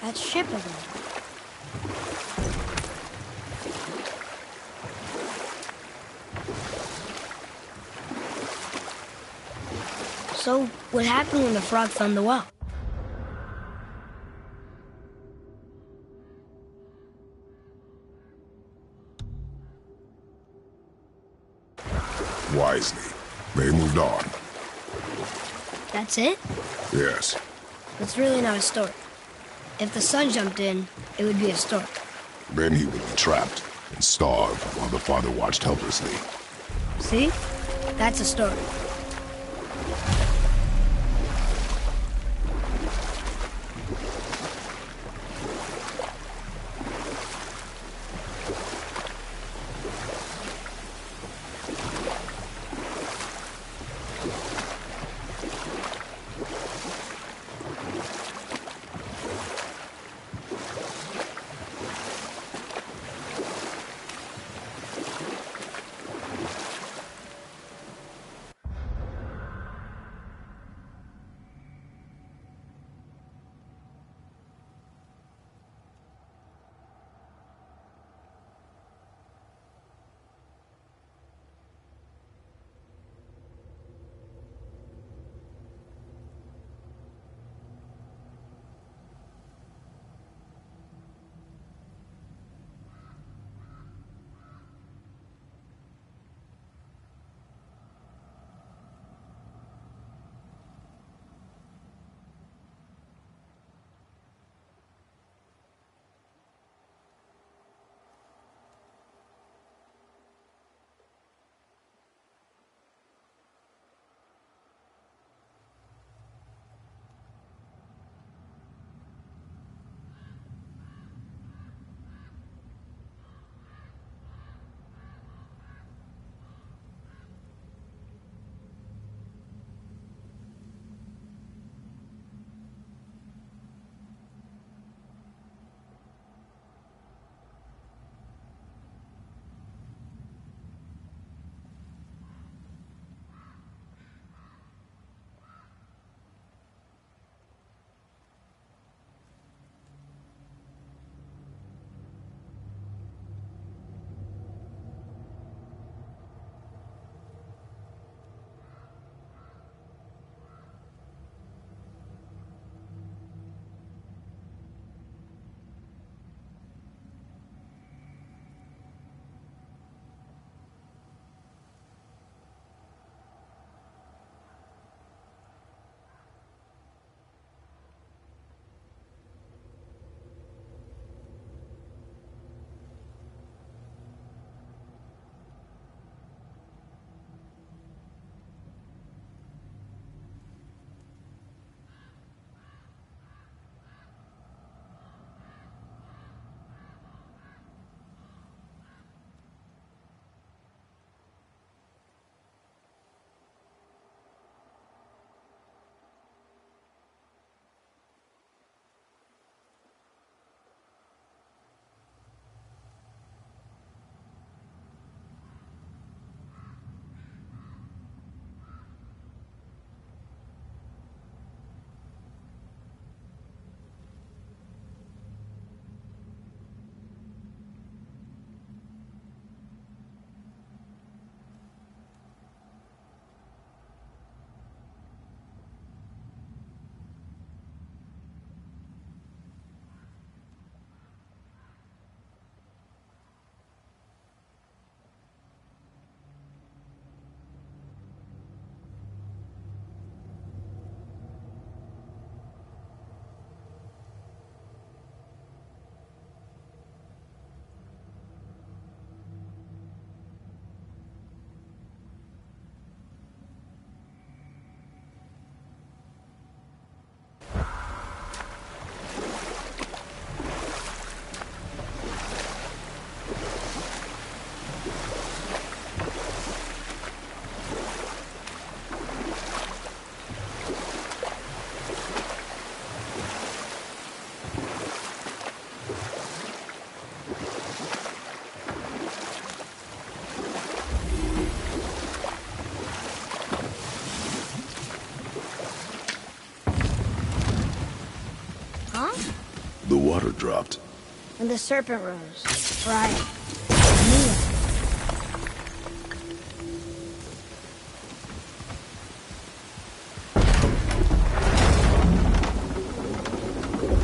That ship again. So, what happened when the frog found the well? Wisely. They moved on. That's it? Yes. It's really not a story. If the son jumped in, it would be a story. Then he would be trapped and starve while the father watched helplessly. See? That's a story. Huh? The water dropped. When the serpent rose. Right.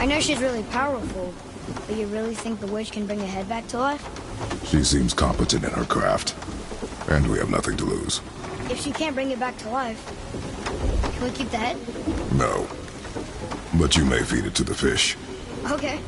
I know she's really powerful, but you really think the witch can bring a head back to life? She seems competent in her craft. And we have nothing to lose. If she can't bring it back to life, can we keep the head? No. But you may feed it to the fish. Okay.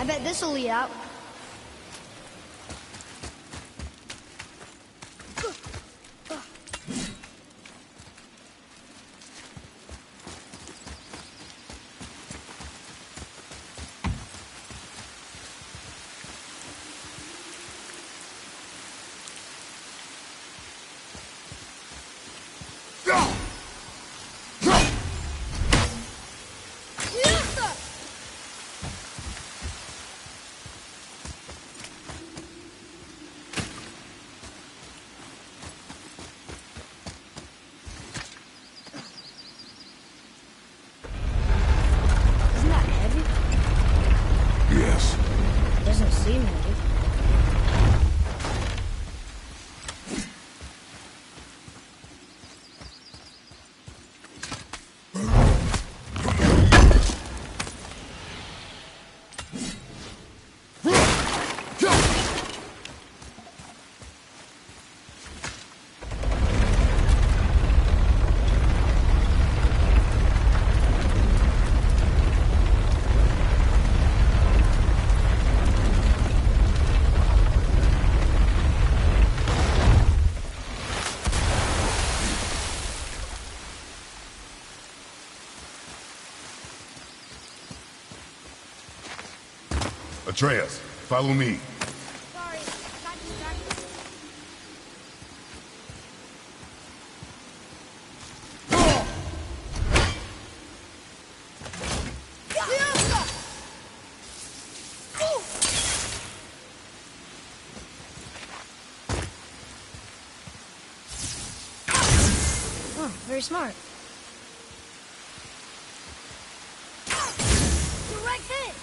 I bet this'll lead out. Yes. Doesn't seem heavy. Atreus, follow me. Sorry, got distracted. very smart. Direct hit!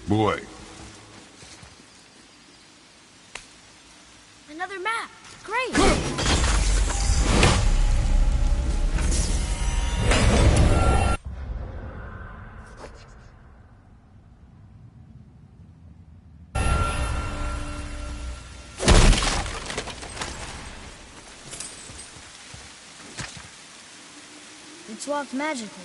Boy. Another map! Great! It's locked magically.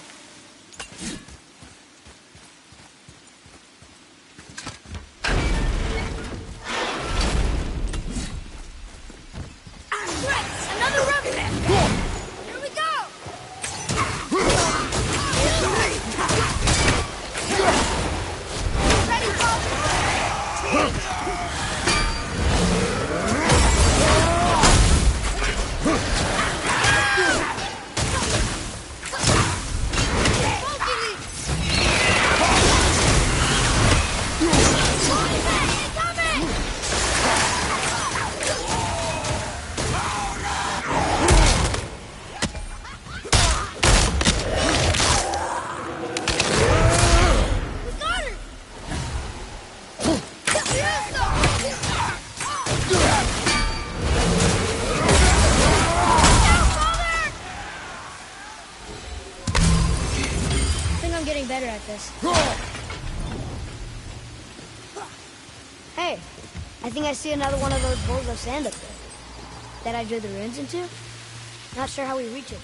Better at this. Hey, I think I see another one of those bowls of sand up there. That I drew the runes into? Not sure how we reach it.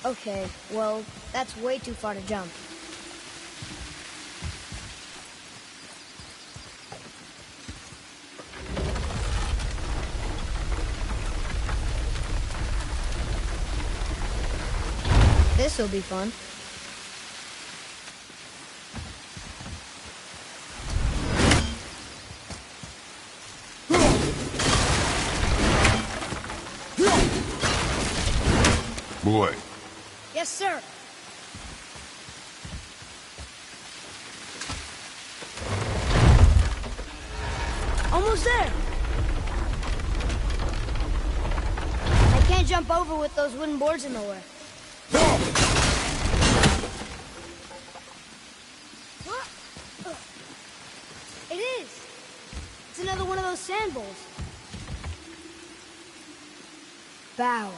Okay, well, that's way too far to jump. This will be fun. Boy. Yes, sir. Almost there. I can't jump over with those wooden boards in the way. It is. It's another one of those sand bowls. Bow.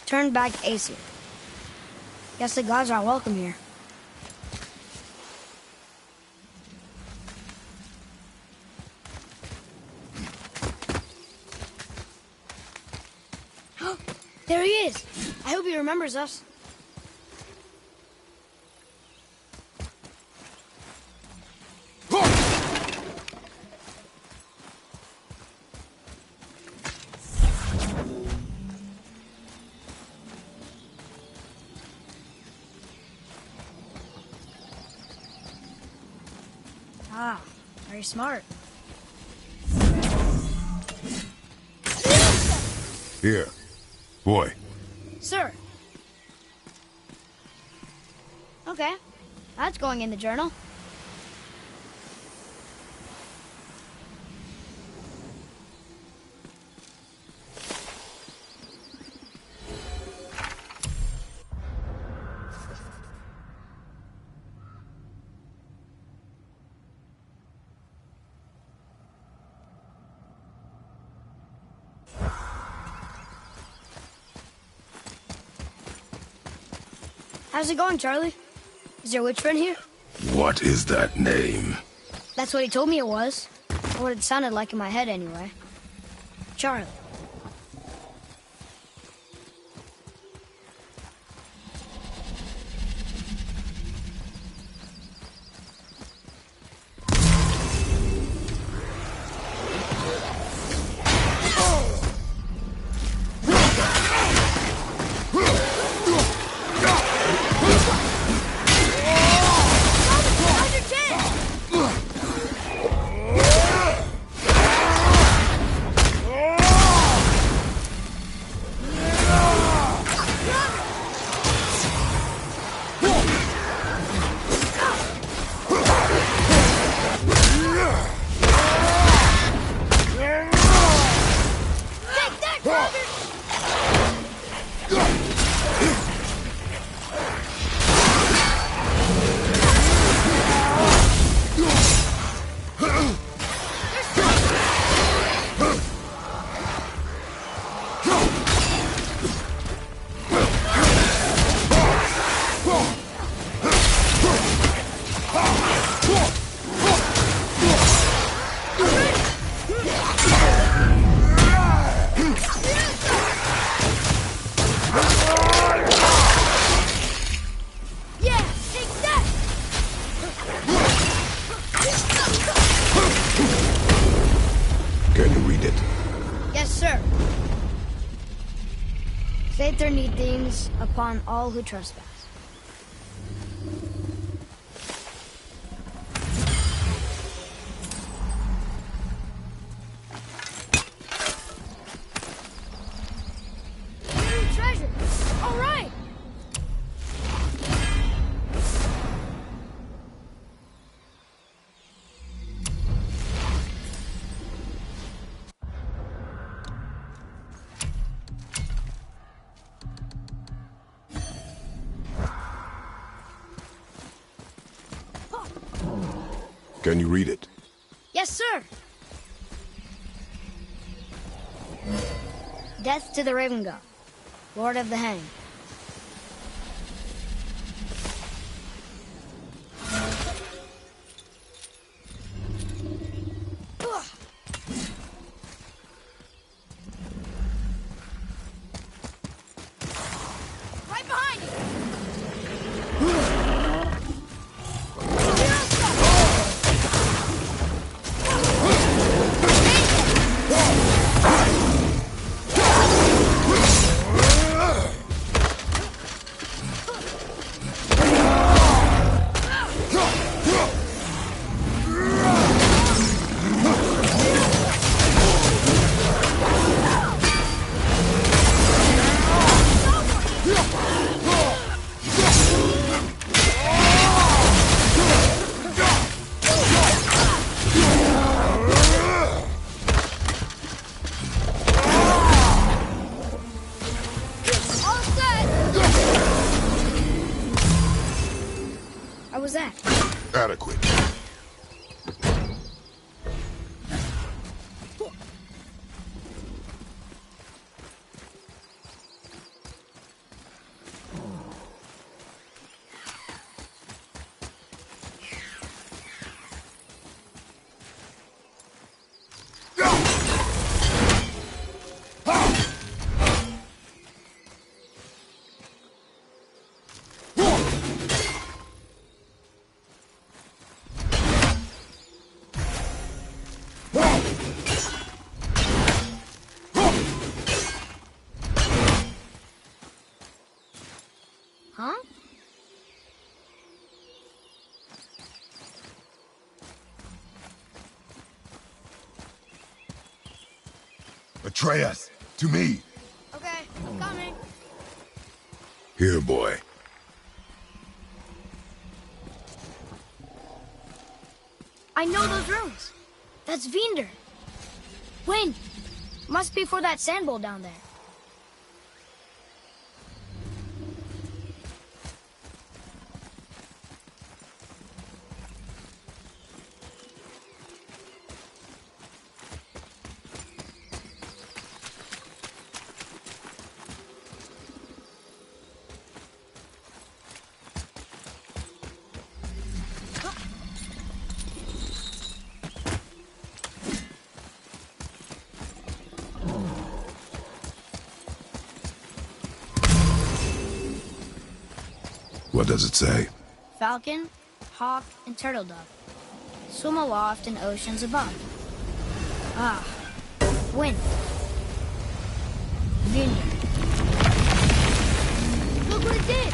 Turn back Aesir. Guess the gods are welcome here. There he is! I hope he remembers us. Ah, very smart. Here. Boy. Sir. Okay, that's going in the journal. How's it going, Charlie? Is your witch friend here? What is that name? That's what he told me it was. Or what it sounded like in my head, anyway. Charlie. their neat things upon all who trespass. New treasure! All right! Can you read it? Yes, sir. Death to the Raven God, Lord of the Hang. Right behind you! How was that? Adequate. Huh? Atreus, to me. Okay, I'm coming. Here, boy. I know those rooms. That's Vinder. Wind. Must be for that sand bowl down there. What does it say? Falcon, hawk, and turtle dove. Swim aloft in oceans above. Ah, wind. Vineyard. Look what it did!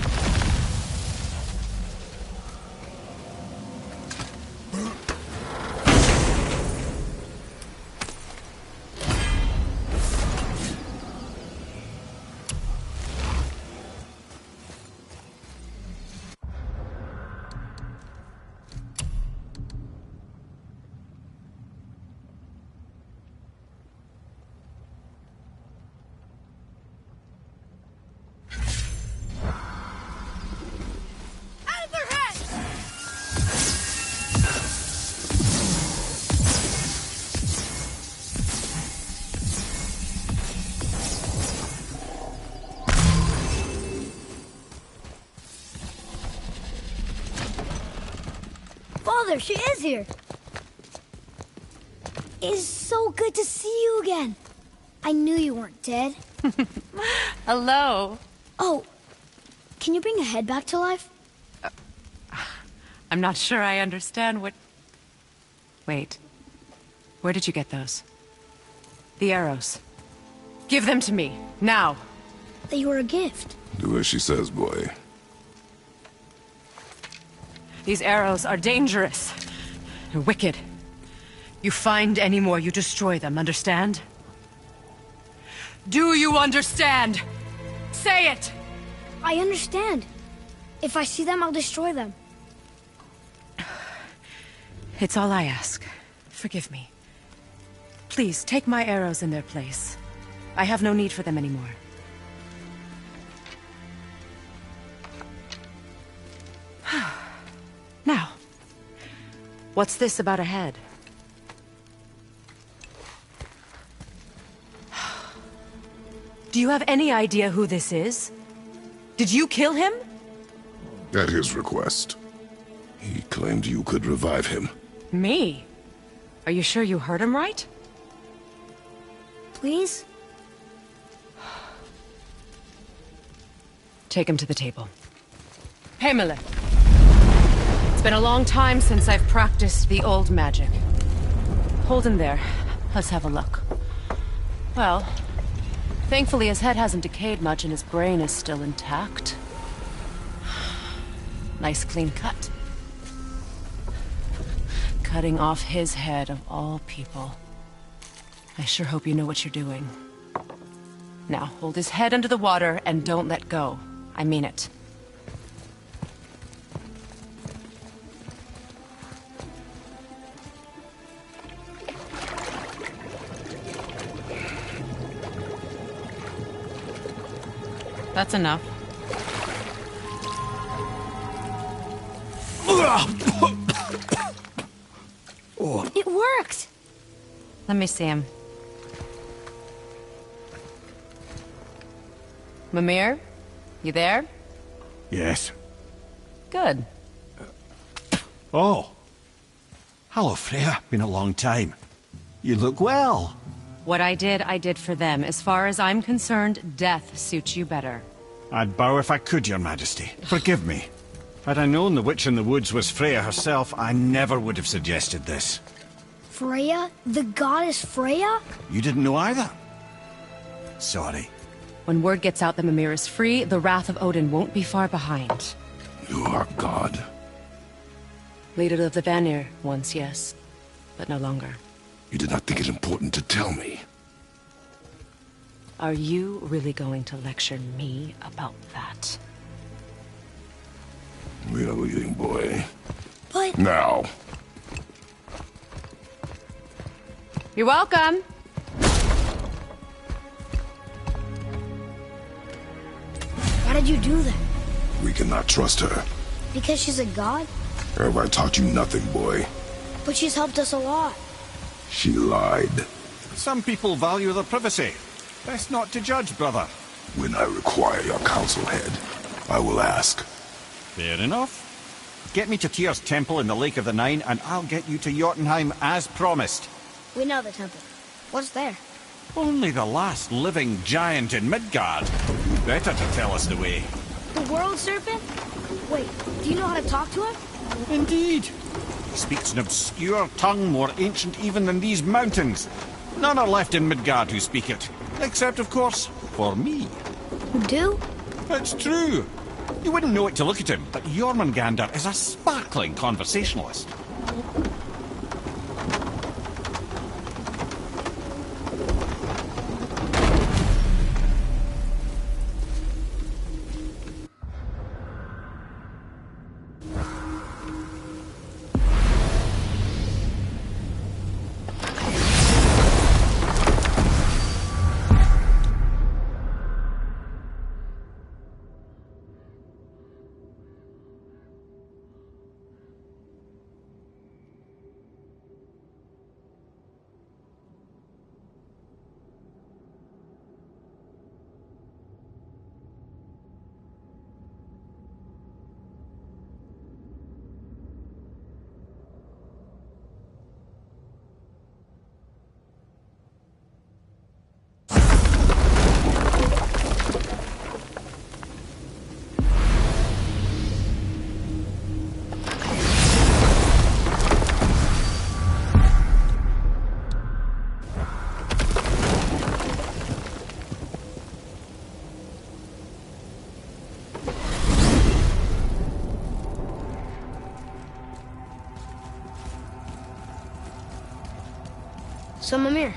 Father, she is here. It is so good to see you again. I knew you weren't dead. Hello. Oh, can you bring a head back to life? I'm not sure I understand what... Wait. Where did you get those? The arrows. Give them to me, now. that you were a gift. Do as she says, boy. These arrows are dangerous. They're wicked. You find any more, you destroy them, understand? Do you understand? Say it! I understand. If I see them, I'll destroy them. It's all I ask. Forgive me. Please, take my arrows in their place. I have no need for them anymore. Now, what's this about a head? Do you have any idea who this is? Did you kill him? At his request. He claimed you could revive him. Me? Are you sure you heard him right? Please? Take him to the table. Pamela. It's been a long time since I've practiced the old magic. Hold him there. Let's have a look. Well, thankfully his head hasn't decayed much and his brain is still intact. Nice clean cut. Cutting off his head of all people. I sure hope you know what you're doing. Now, hold his head under the water and don't let go. I mean it. That's enough. It worked! Let me see him. Mimir? You there? Yes. Good. Oh. Hello, Freya. Been a long time. You look well. What I did for them. As far as I'm concerned, death suits you better. I'd bow if I could, Your Majesty. Forgive me. Had I known the witch in the woods was Freya herself, I never would have suggested this. Freya? The goddess Freya? You didn't know either? Sorry. When word gets out that Mimir is free, the wrath of Odin won't be far behind. You are God. Leader of the Vanir, once, yes. But no longer. You did not think it important to tell me. Are you really going to lecture me about that? We are leaving, boy. But... Now. You're welcome. Why did you do that? We cannot trust her. Because she's a god? Have I taught you nothing, boy? But she's helped us a lot. She lied. Some people value their privacy. Best not to judge, brother. When I require your counsel head, I will ask. Fair enough. Get me to Tyr's temple in the Lake of the Nine, and I'll get you to Jotunheim as promised. We know the temple. What's there? Only the last living giant in Midgard. Who better to tell us the way? The world serpent? Wait, do you know how to talk to him? Indeed. He speaks an obscure tongue more ancient even than these mountains. None are left in Midgard who speak it. Except, of course, for me. You do? It's true. You wouldn't know it to look at him, but Jormungandr is a sparkling conversationalist. So, Mimir,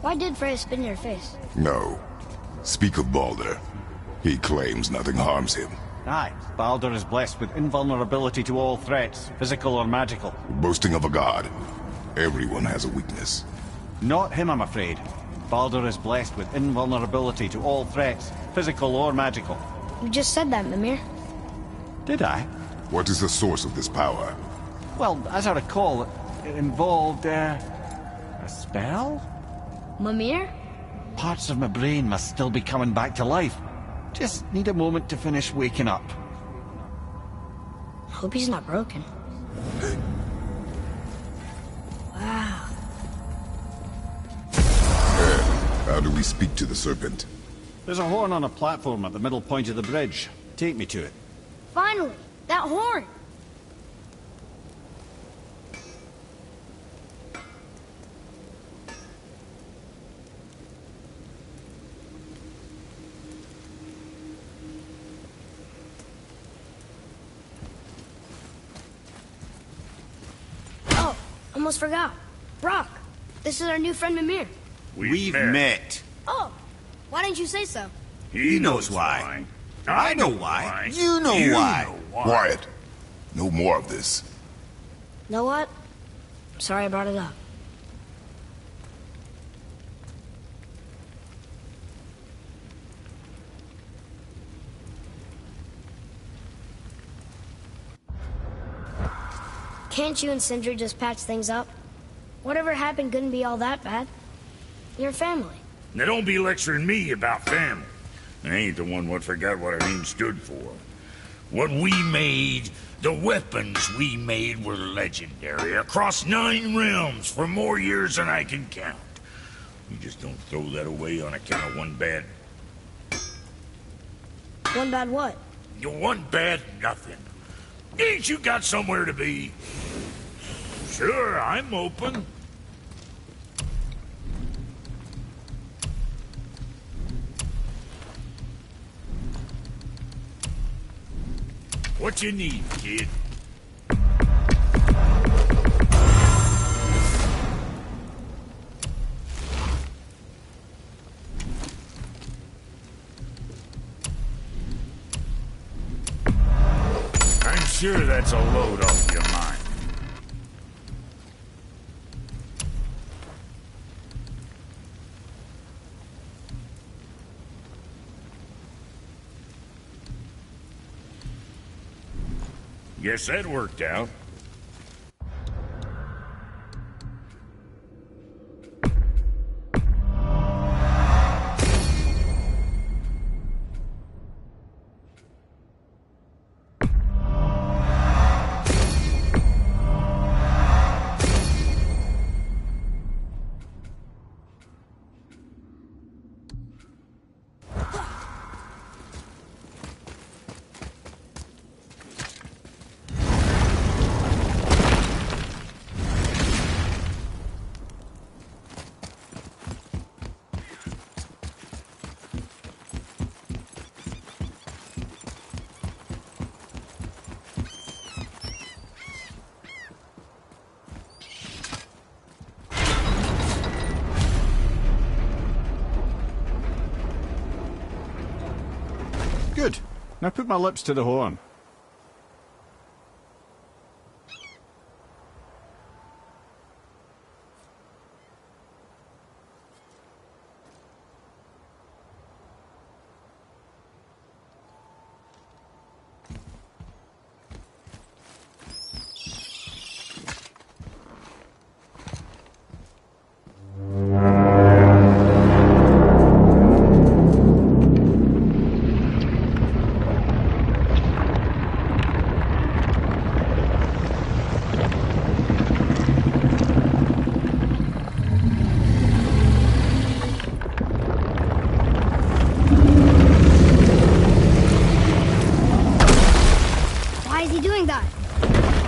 why did Freya spit in your face? No. Speak of Baldur. He claims nothing harms him. Aye, Baldur is blessed with invulnerability to all threats, physical or magical. Boasting of a god. Everyone has a weakness. Not him, I'm afraid. Baldur is blessed with invulnerability to all threats, physical or magical. You just said that, Mimir. Did I? What is the source of this power? Well, as I recall, it involved, a spell? Mimir? Parts of my brain must still be coming back to life. Just need a moment to finish waking up. Hope he's not broken. Wow. How do we speak to the serpent? There's a horn on a platform at the middle point of the bridge. Take me to it. Finally! That horn! Oh, almost forgot. Brock, this is our new friend Mimir. We've met. Oh, why didn't you say so? He knows why. I know why. You know why. Quiet. No more of this. Know what? Sorry I brought it up. Can't you and Sindri just patch things up? Whatever happened couldn't be all that bad. You're family. Now don't be lecturing me about family. I ain't the one what forgot what our name stood for. What we made, the weapons we made were legendary across 9 realms for more years than I can count. You just don't throw that away on account of one bad... One bad what? One bad nothing. Ain't you got somewhere to be? Sure, I'm open. What you need, kid? I'm sure that's a load off your mind. Guess that worked out. Good. Now put my lips to the horn.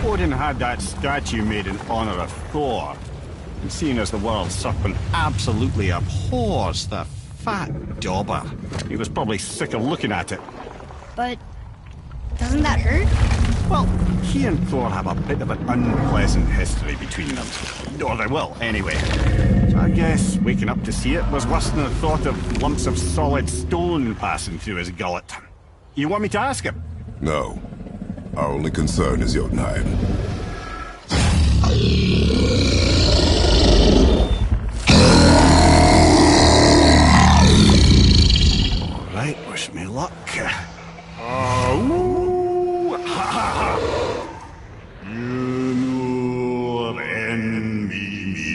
Odin had that statue made in honor of Thor. And seeing as the world's serpent absolutely abhors the fat dauber, he was probably sick of looking at it. But doesn't that hurt? Well, he and Thor have a bit of an unpleasant history between them. Or they will, anyway. So I guess waking up to see it was worse than the thought of lumps of solid stone passing through his gullet. You want me to ask him? No. Our only concern is Jotunheim. Alright, wish me luck. Oh, ha ha ha! You envy me.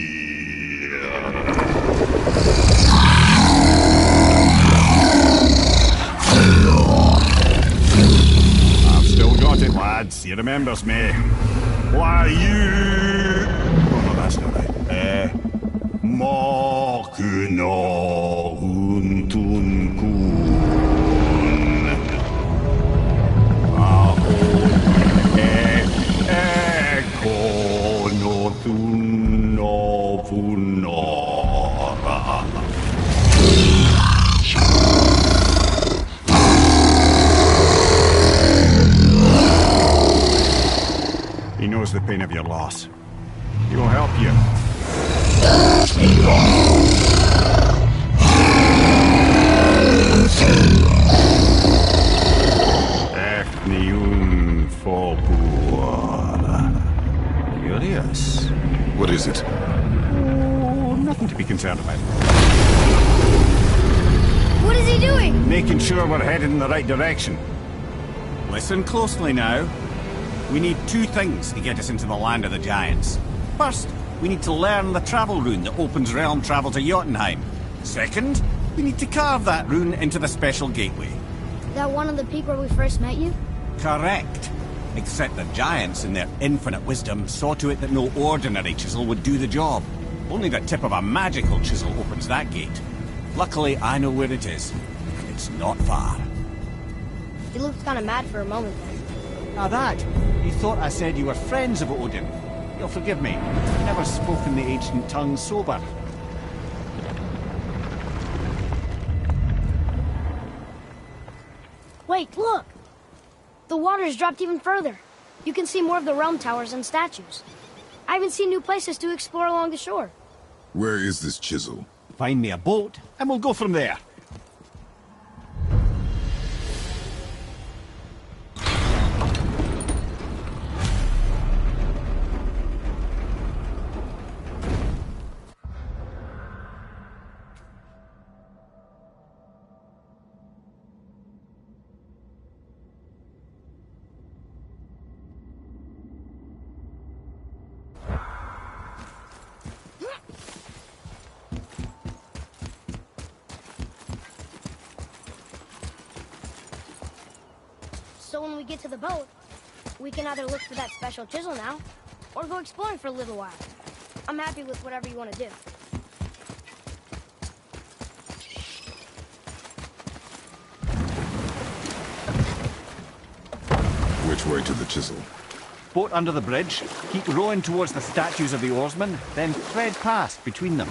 I've still got it, lads. He remembers me. Why, you... Oh, no, that's not right. Makuna Huntunkun. He knows the pain of your loss. He will help you. Curious. What is it? Oh, nothing to be concerned about. What is he doing? Making sure we're headed in the right direction. Listen closely now. We need two things to get us into the land of the giants. First, we need to learn the travel rune that opens realm travel to Jotunheim. Second, we need to carve that rune into the special gateway. That one on the peak where we first met you? Correct. Except the giants, in their infinite wisdom, saw to it that no ordinary chisel would do the job. Only the tip of a magical chisel opens that gate. Luckily, I know where it is. It's not far. He looked kind of mad for a moment there. Now that, he thought I said you were friends of Odin. You'll forgive me. Never spoken the ancient tongue sober. Wait, look! The water's dropped even further. You can see more of the realm towers and statues. I even see new places to explore along the shore. Where is this chisel? Find me a boat, and we'll go from there. So when we get to the boat, we can either look for that special chisel now, or go exploring for a little while. I'm happy with whatever you want to do. Which way to the chisel? Boat under the bridge, keep rowing towards the statues of the oarsmen, then thread past between them.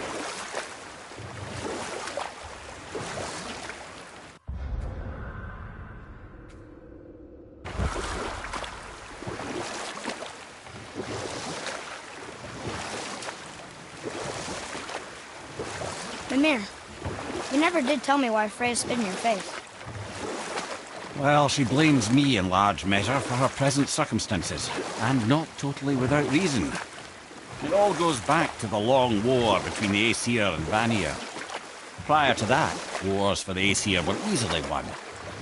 Mimir, you never did tell me why Freya spit in your face. Well, she blames me in large measure for her present circumstances, and not totally without reason. It all goes back to the long war between the Aesir and Vanir. Prior to that, wars for the Aesir were easily won,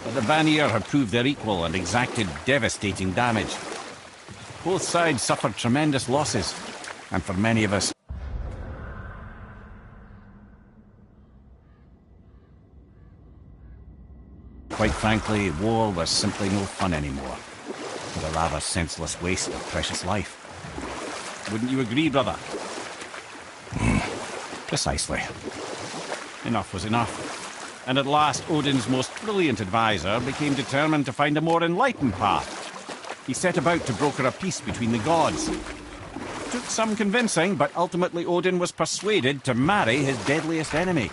but the Vanir had proved their equal and exacted devastating damage. Both sides suffered tremendous losses, and for many of us, quite frankly, war was simply no fun anymore. But a rather senseless waste of precious life. Wouldn't you agree, brother? Precisely. Enough was enough. And at last, Odin's most brilliant advisor became determined to find a more enlightened path. He set about to broker a peace between the gods. Took some convincing, but ultimately Odin was persuaded to marry his deadliest enemy.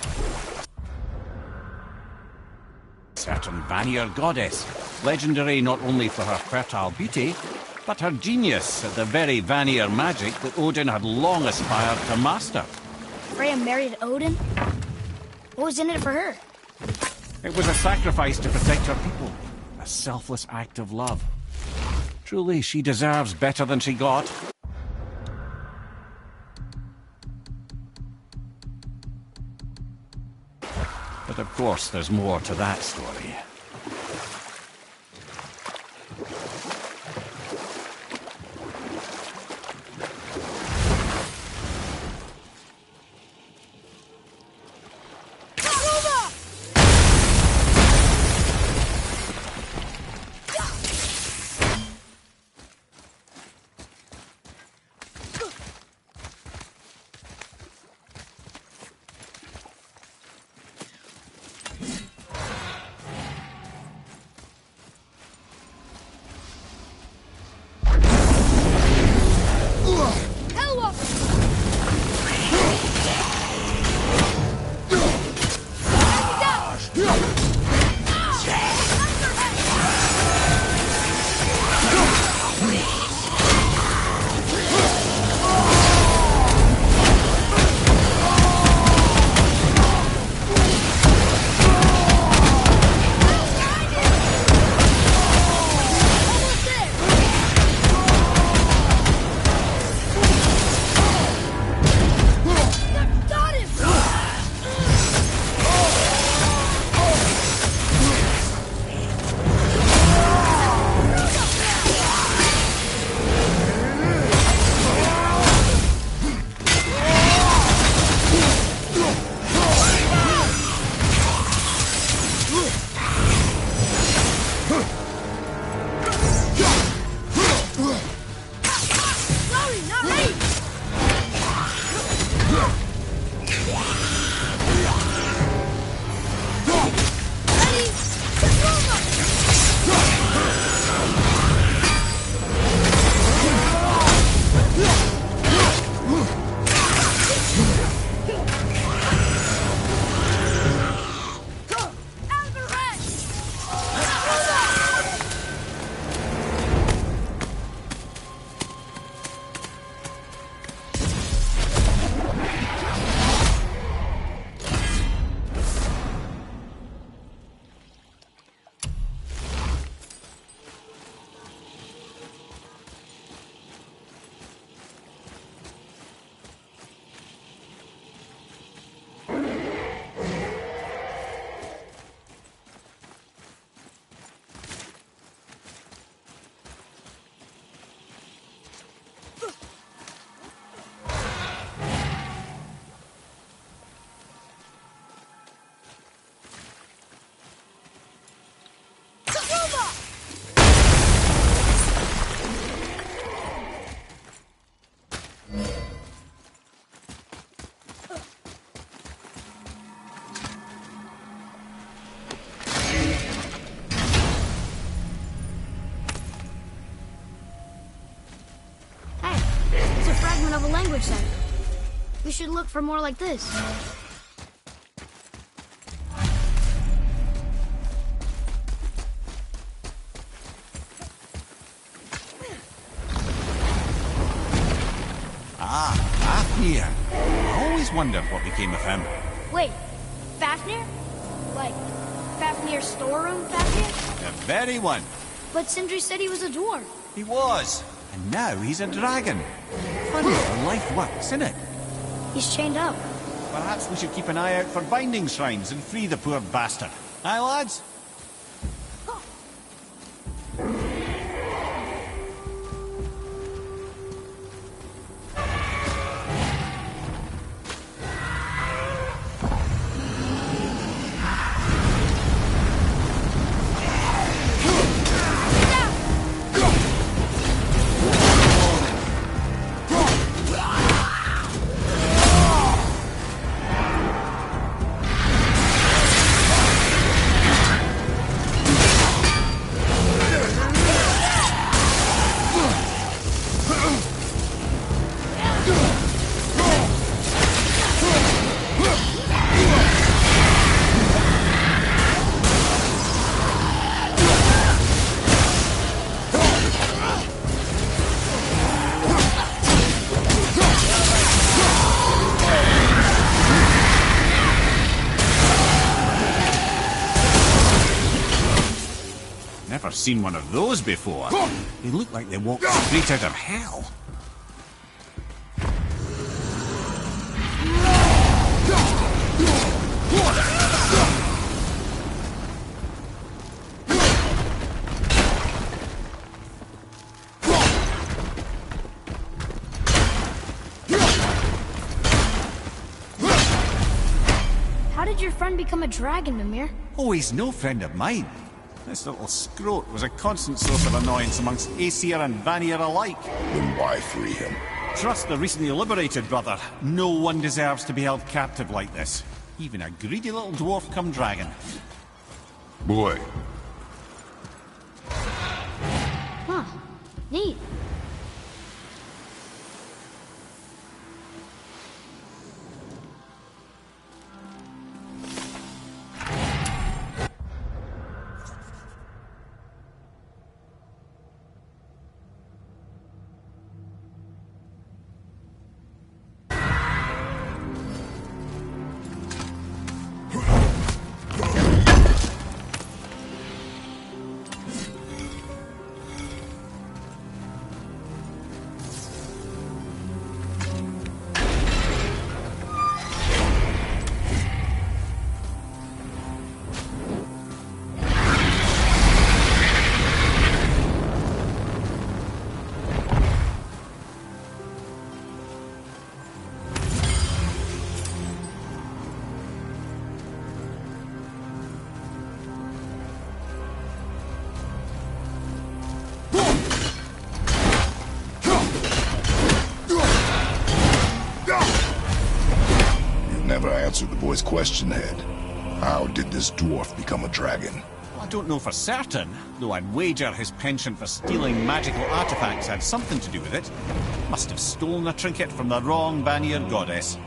certain Vanir goddess, legendary not only for her fertile beauty, but her genius at the very Vanir magic that Odin had long aspired to master. Freya married Odin? What was in it for her? It was a sacrifice to protect her people, a selfless act of love. Truly, she deserves better than she got. But of course, there's more to that story. Of a language center. We should look for more like this. Ah, Fafnir. I always wondered what became of him. Wait, Fafnir? Like, Fafnir's storeroom Fafnir? The very one. But Sindri said he was a dwarf. He was. And now he's a dragon. Funny how life works, isn't it? He's chained up. Perhaps we should keep an eye out for binding shrines and free the poor bastard. Aye, lads? Never seen one of those before. They look like they walk straight out of hell. How did your friend become a dragon, Mimir? Oh, he's no friend of mine. This little scrote was a constant source of annoyance amongst Aesir and Vanir alike. Then why free him? Trust the recently liberated, brother. No one deserves to be held captive like this. Even a greedy little dwarf come dragon. Boy. Huh. Neat. Never answered the boy's question, Head. How did this dwarf become a dragon? I don't know for certain, though I'd wager his penchant for stealing magical artifacts had something to do with it. Must have stolen a trinket from the wrong Vanir goddess.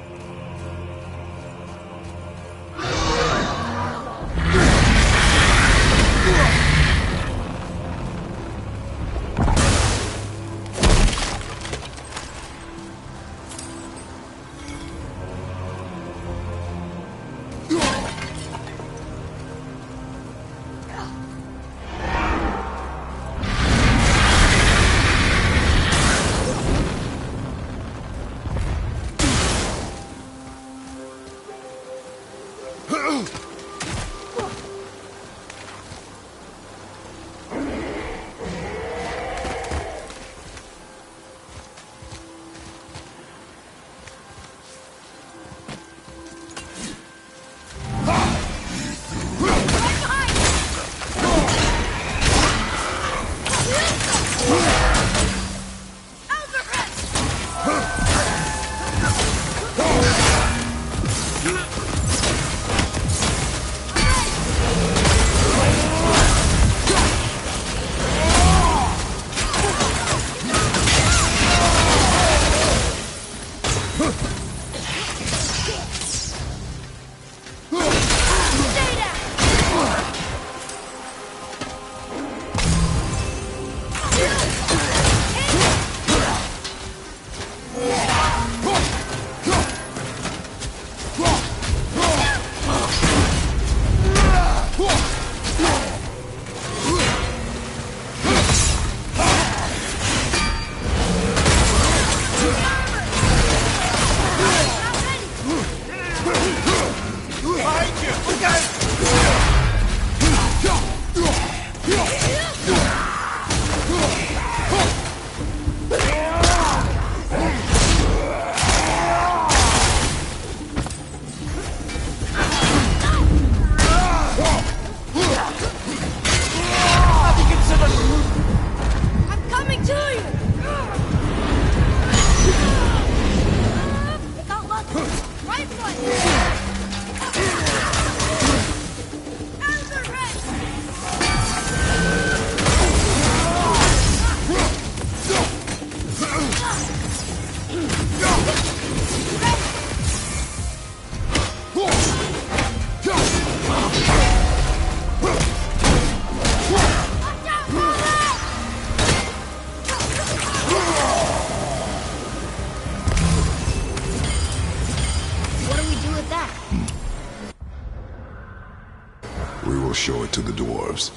We will show it to the dwarves.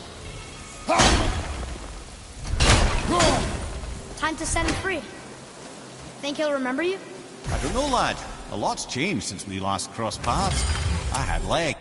Time to set him free. Think he'll remember you? I don't know, lad. A lot's changed since we last crossed paths. I had legs.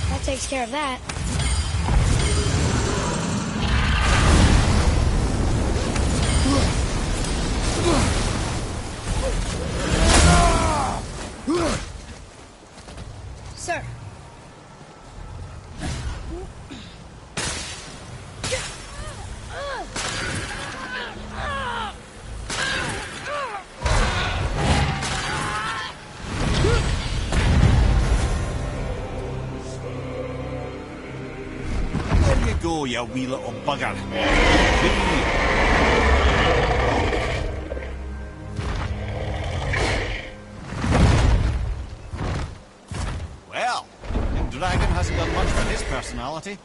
That takes care of that. Sir. There you go, you wee little bugger. Well, the dragon hasn't done much for his personality.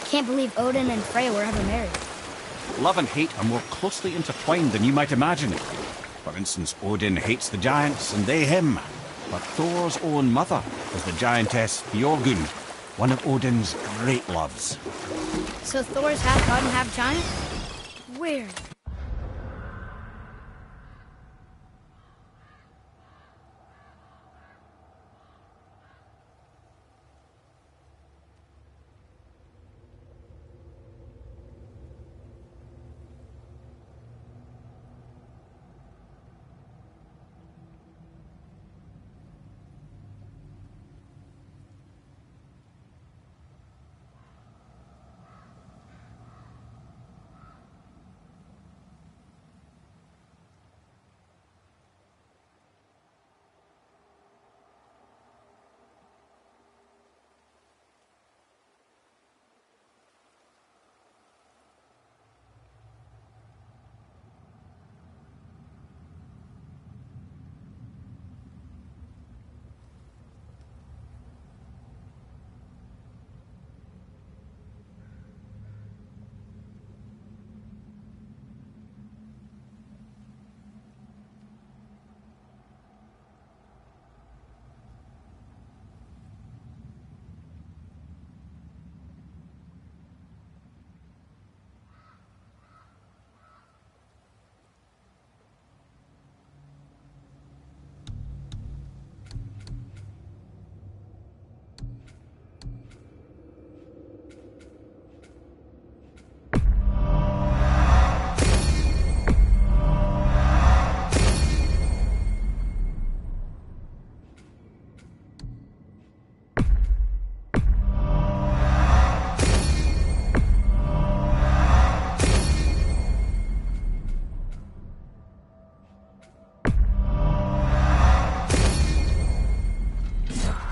can't believe Odin and Freya were ever married. Love and hate are more closely intertwined than you might imagine. For instance, Odin hates the giants and they him. But Thor's own mother was the giantess Björgund, one of Odin's great loves. So Thor's half god and half giant? Weird.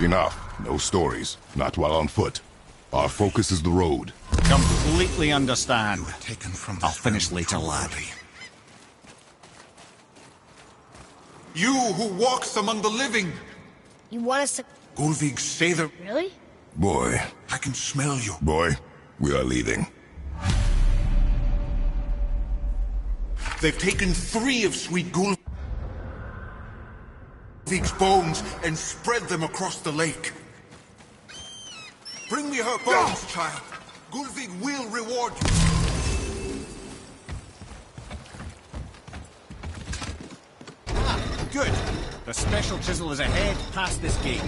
Enough. No stories. Not while on foot. Our focus is the road. Completely understand. Taken from I'll finish later, lad. You who walks among the living! You want us to... Gulvig, say the... Really? Boy. I can smell you. Boy, we are leaving. They've taken 3 of Sweet Gulvig's bones and spread them across the lake. Bring me her bones, child. Gulvig will reward you. Good. The special chisel is ahead, past this gate.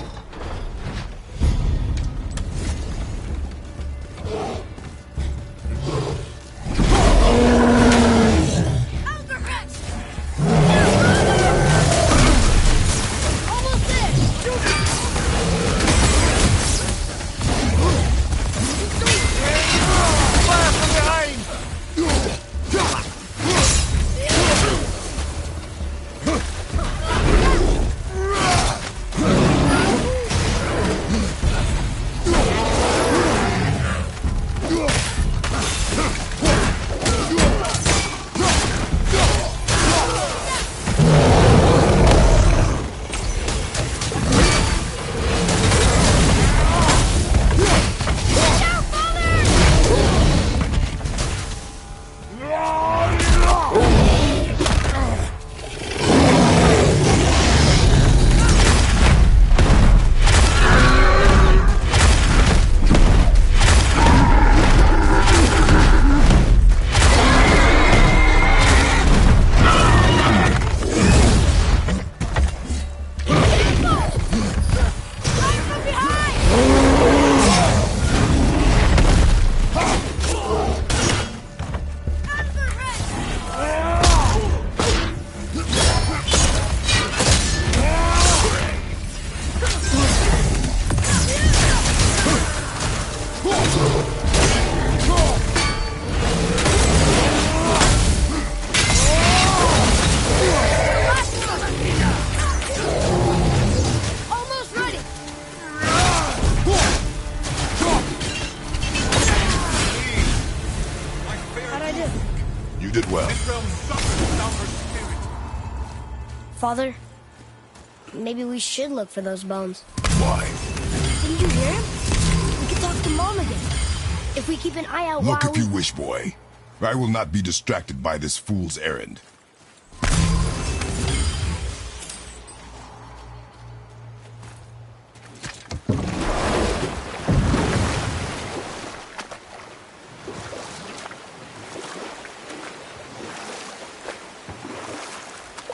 Father, maybe we should look for those bones. Why? Didn't you hear him? We could talk to Mom again. If we keep an eye out Look while if you wish, boy. I will not be distracted by this fool's errand.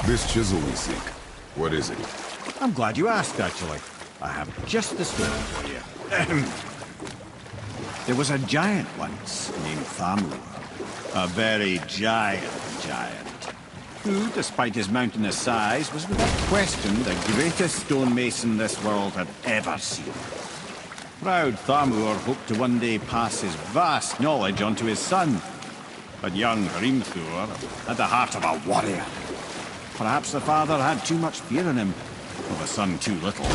This chisel we seek, what is it? I'm glad you asked, actually. I have just the story for you. There was a giant once named Thamur. A very giant, who, despite his mountainous size, was without question the greatest stonemason this world had ever seen. Proud Thamur hoped to one day pass his vast knowledge on to his son. But young Hrimthur had the heart of a warrior. Perhaps the father had too much fear in him, or the son too little.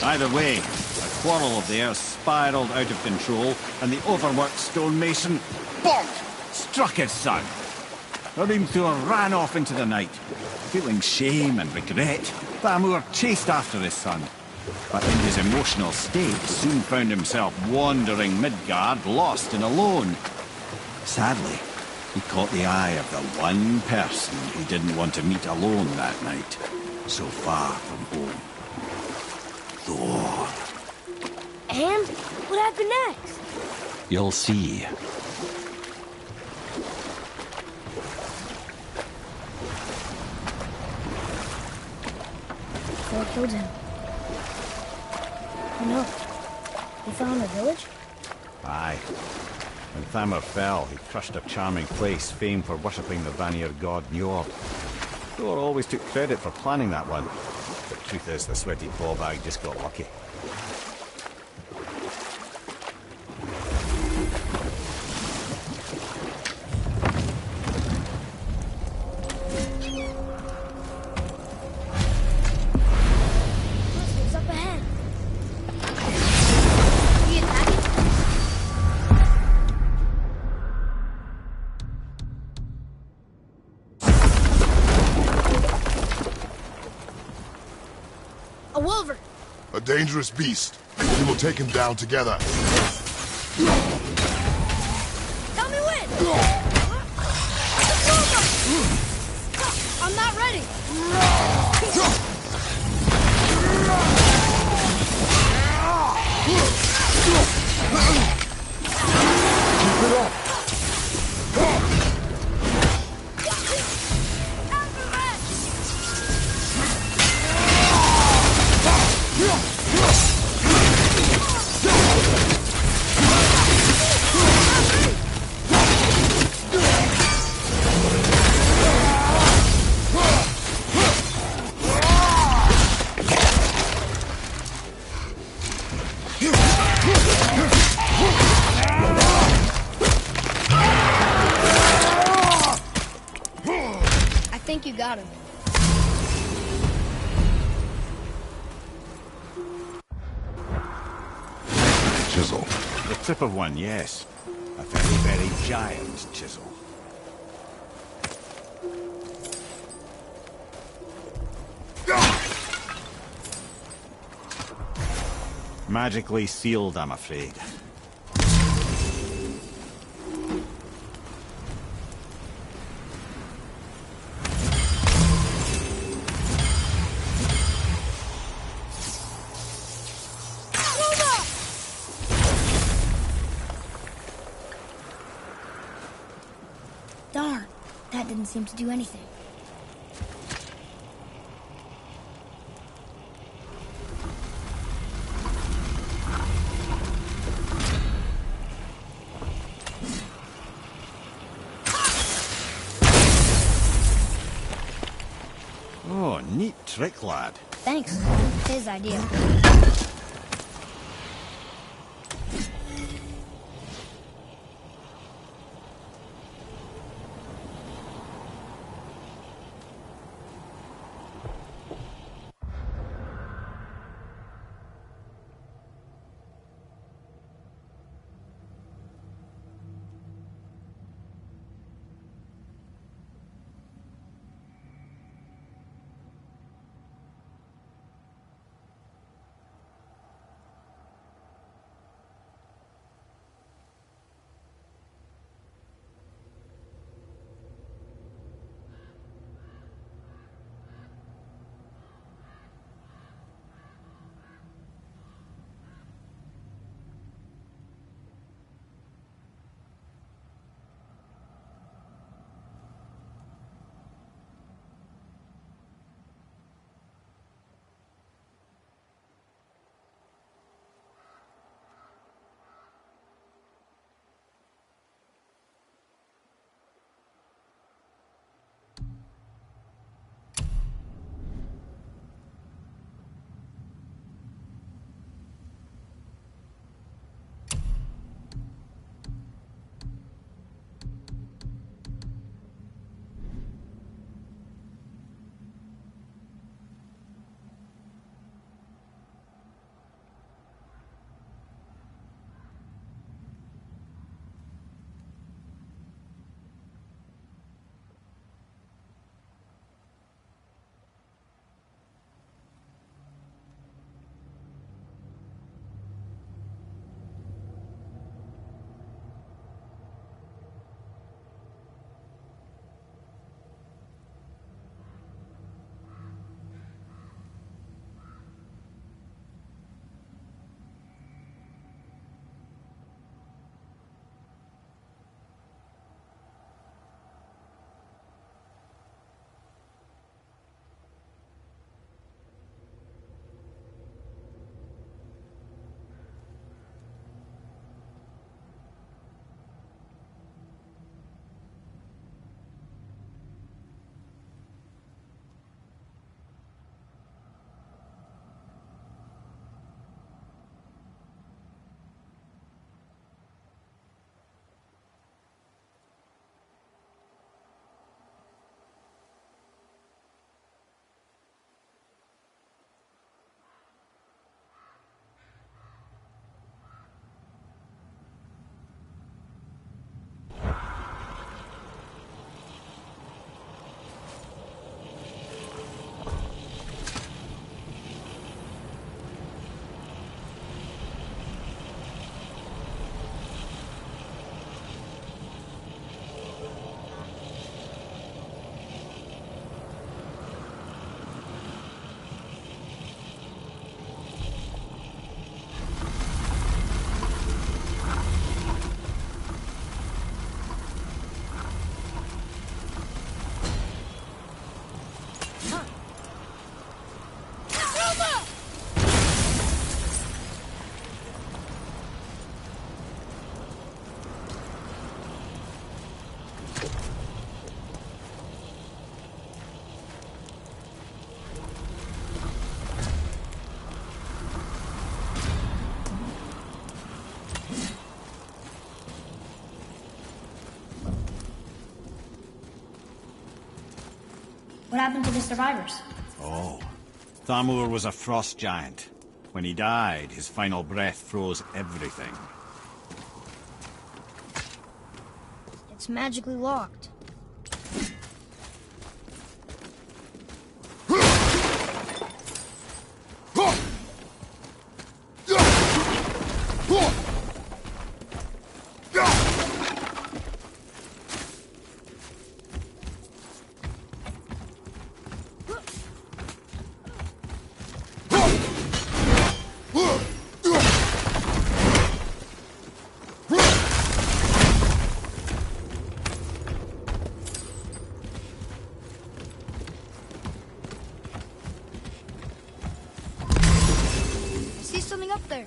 Either way, a quarrel of theirs spiraled out of control, and the overworked stonemason, bonk, struck his son. Hrimthur ran off into the night. Feeling shame and regret, Thamur chased after his son. But in his emotional state, soon found himself wandering Midgard, lost and alone. Sadly, he caught the eye of the one person he didn't want to meet alone that night, so far from home. Thor. And? What happened next? You'll see. Thor killed him. Oh no. He fell in the village? Aye. When Thamur fell, he crushed a charming place famed for worshipping the Vanir god Njord. Thor always took credit for planning that one. But truth is, the sweaty ballbag just got lucky. What's up ahead? We attacking? A wolver! A dangerous beast. We will take him down together. Tell me when! I'm not ready! Keep it up. I think you got him. Chisel. The tip of one, yes. A very, very giant chisel. Magically sealed, I'm afraid. Darn, that didn't seem to do anything. Oh, neat trick, lad. Thanks. His idea. What happened to the survivors? Oh. Thamur was a frost giant. When he died, his final breath froze everything. It's magically locked. Something up there.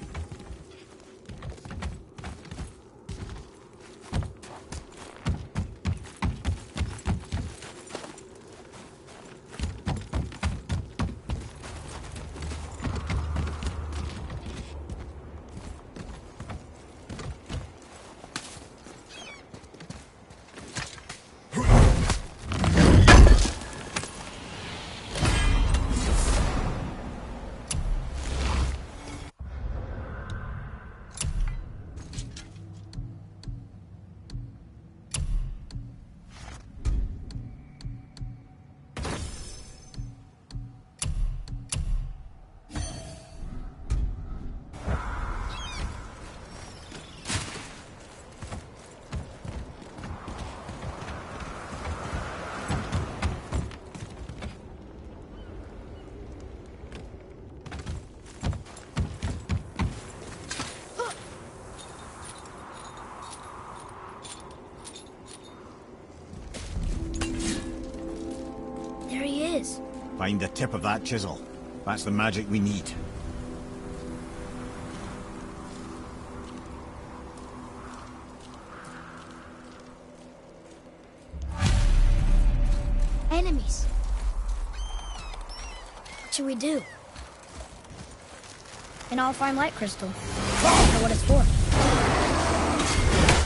Find the tip of that chisel. That's the magic we need. Enemies. What should we do? And I'll find light crystal. I don't know what it's for.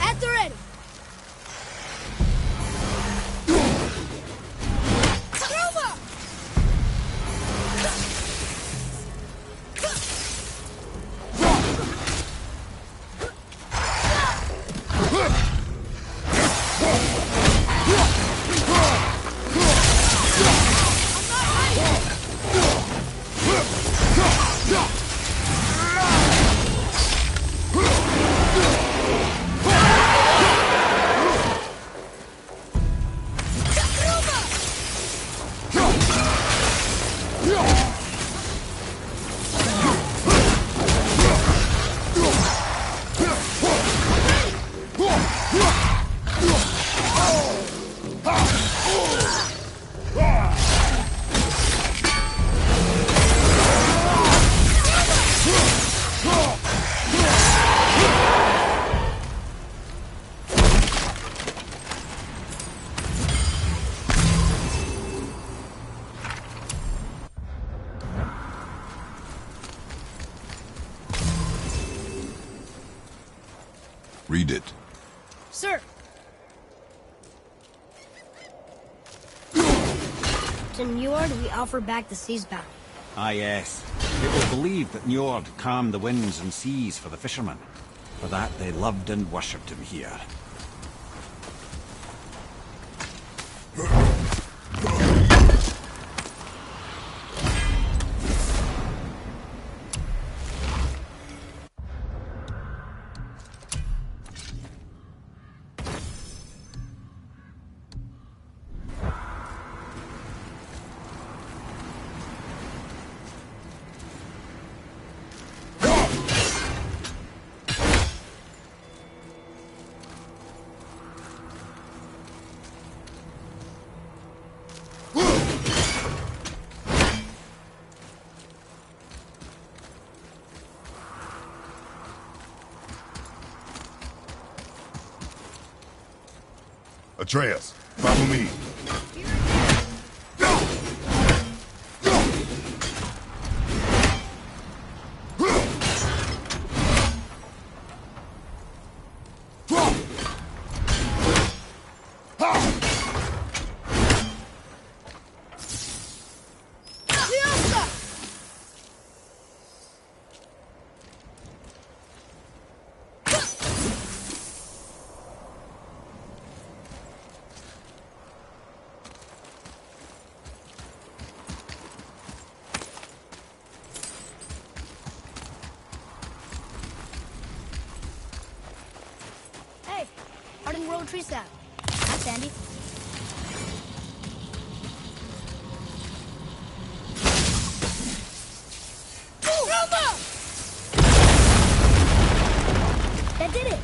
At the ready. Read it. Sir. To Njord, we offer back the sea's bounty. Ah, yes. It was believed that Njord calmed the winds and seas for the fishermen. For that, they loved and worshipped him here. Atreus, follow me. Hardened world tree sap. That's handy. That did it!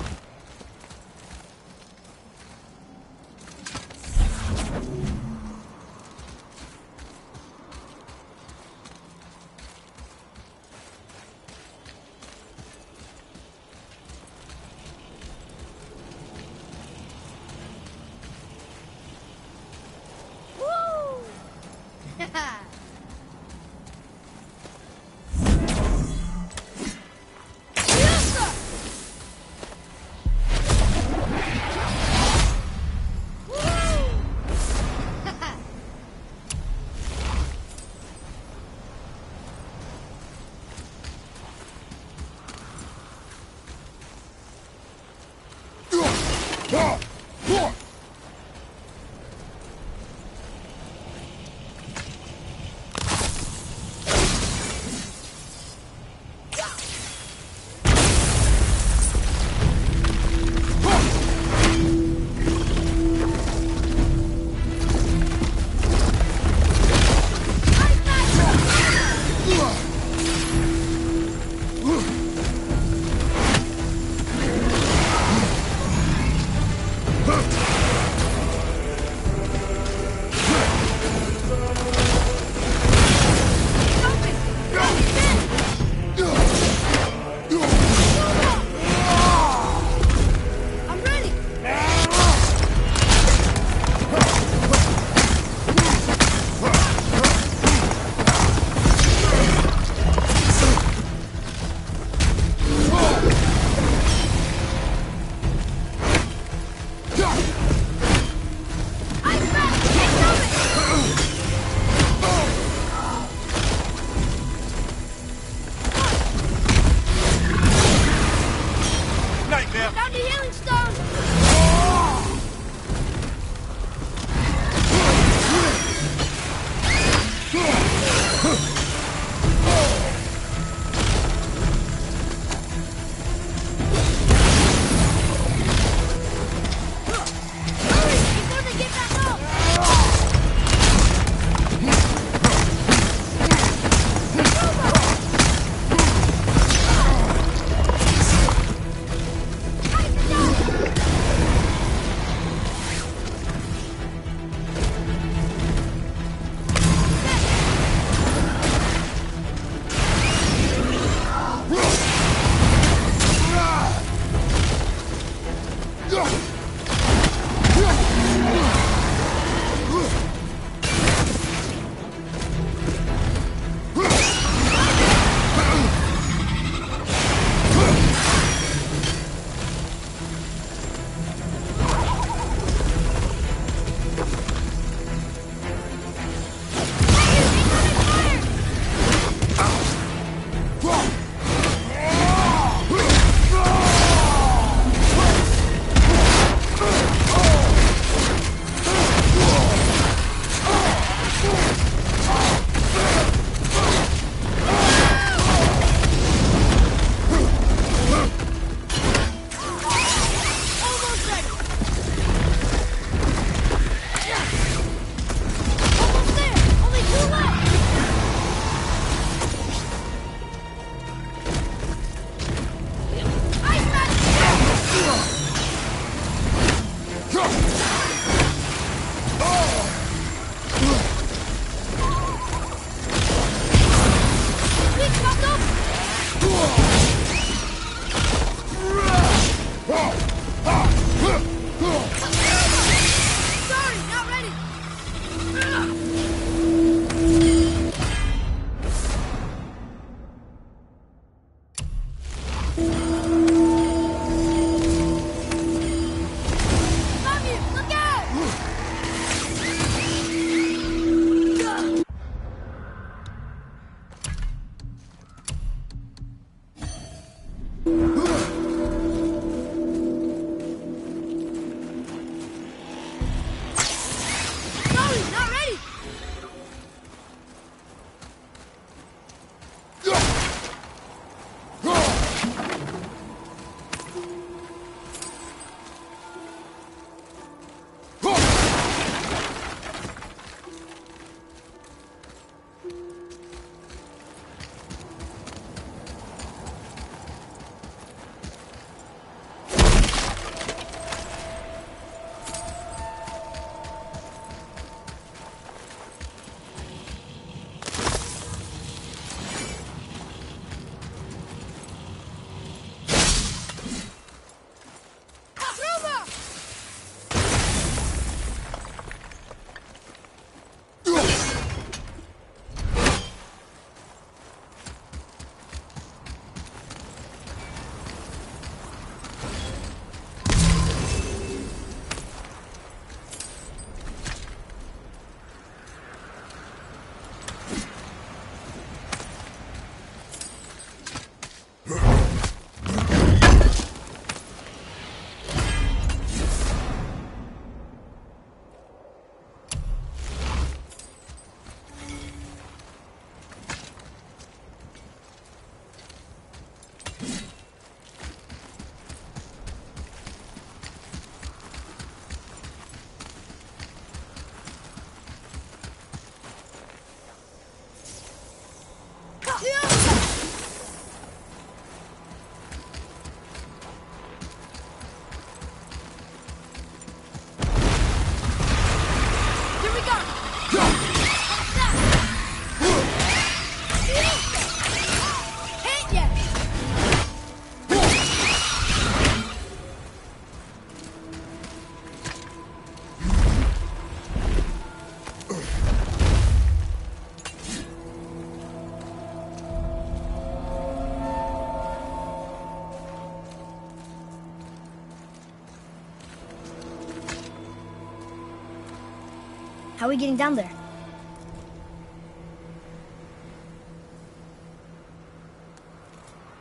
How are we getting down there?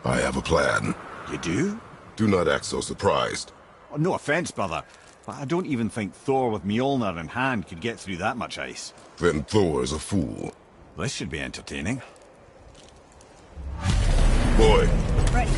I have a plan. You do? Do not act so surprised. Oh, no offense, brother, but I don't even think Thor with Mjolnir in hand could get through that much ice. Then Thor is a fool. This should be entertaining. Boy. Ready.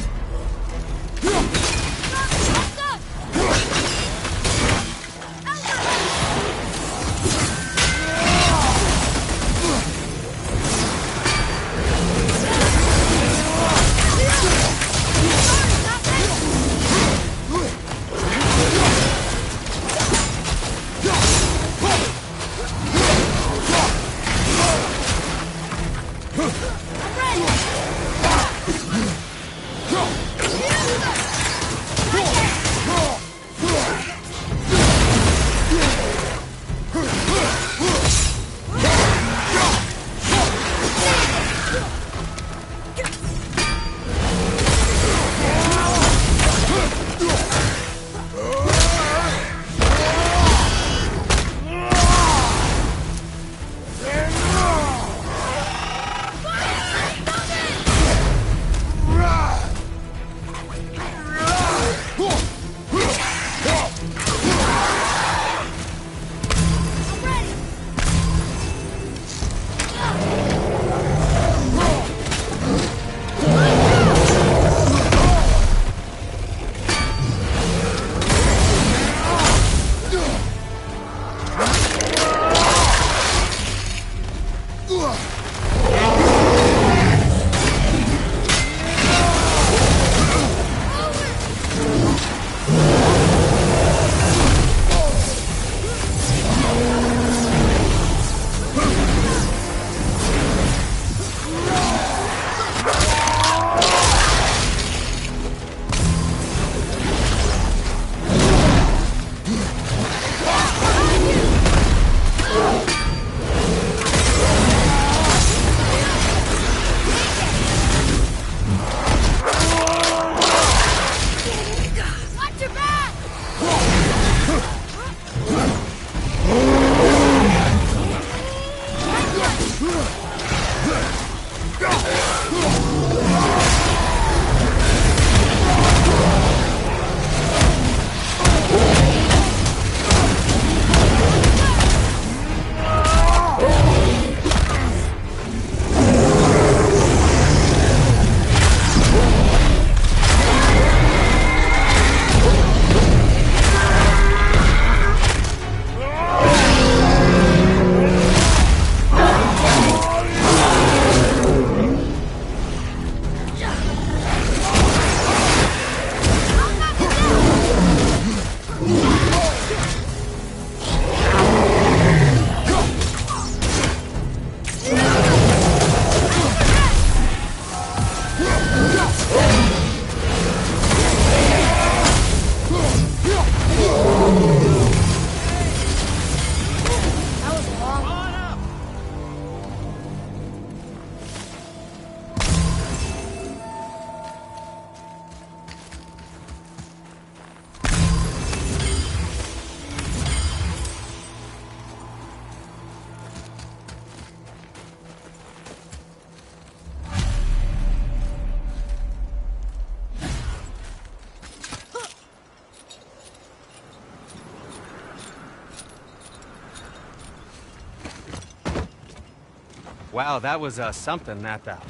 Wow, that was something, that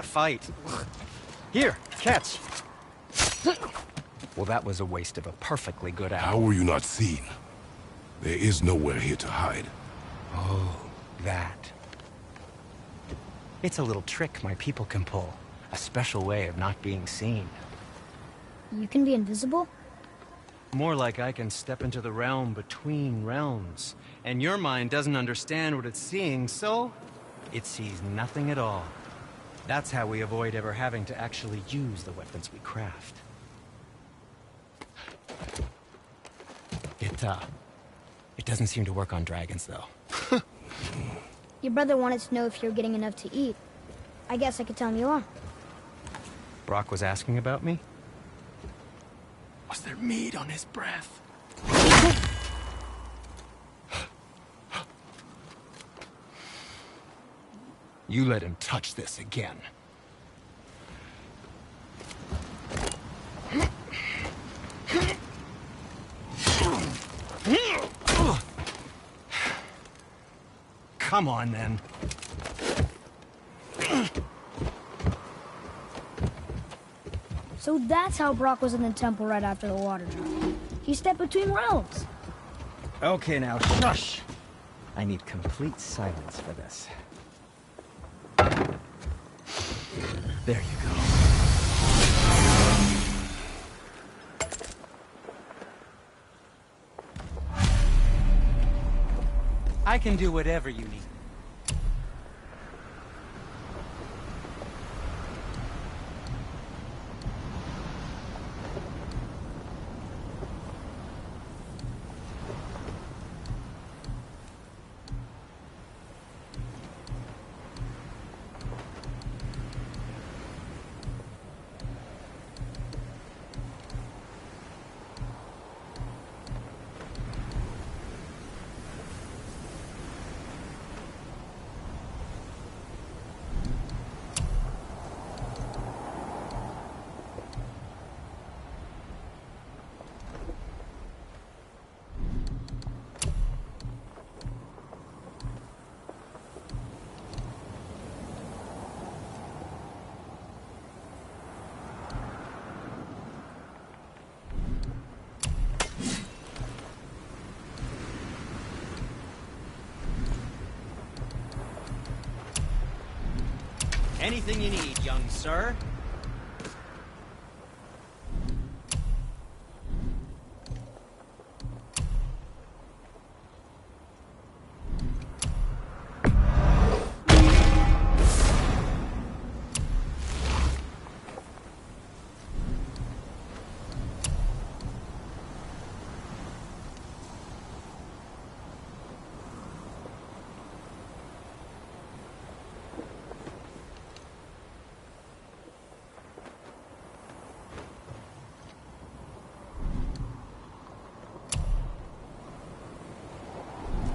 fight. Here, catch. Well, that was a waste of a perfectly good apple. How were you not seen? There is nowhere here to hide. Oh, that. It's a little trick my people can pull. A special way of not being seen. You can be invisible? More like I can step into the realm between realms. And your mind doesn't understand what it's seeing, so it sees nothing at all. That's how we avoid ever having to actually use the weapons we craft. It doesn't seem to work on dragons, though. Your brother wanted to know if you're getting enough to eat. I guess I could tell him you are. Brock was asking about me? Was there meat on his breath? You let him touch this again. Come on, then. So that's how Brock was in the temple right after the water drop. He stepped between realms. Okay, now, shush! I need complete silence for this. There you go. I can do whatever you need. Anything you need, young sir.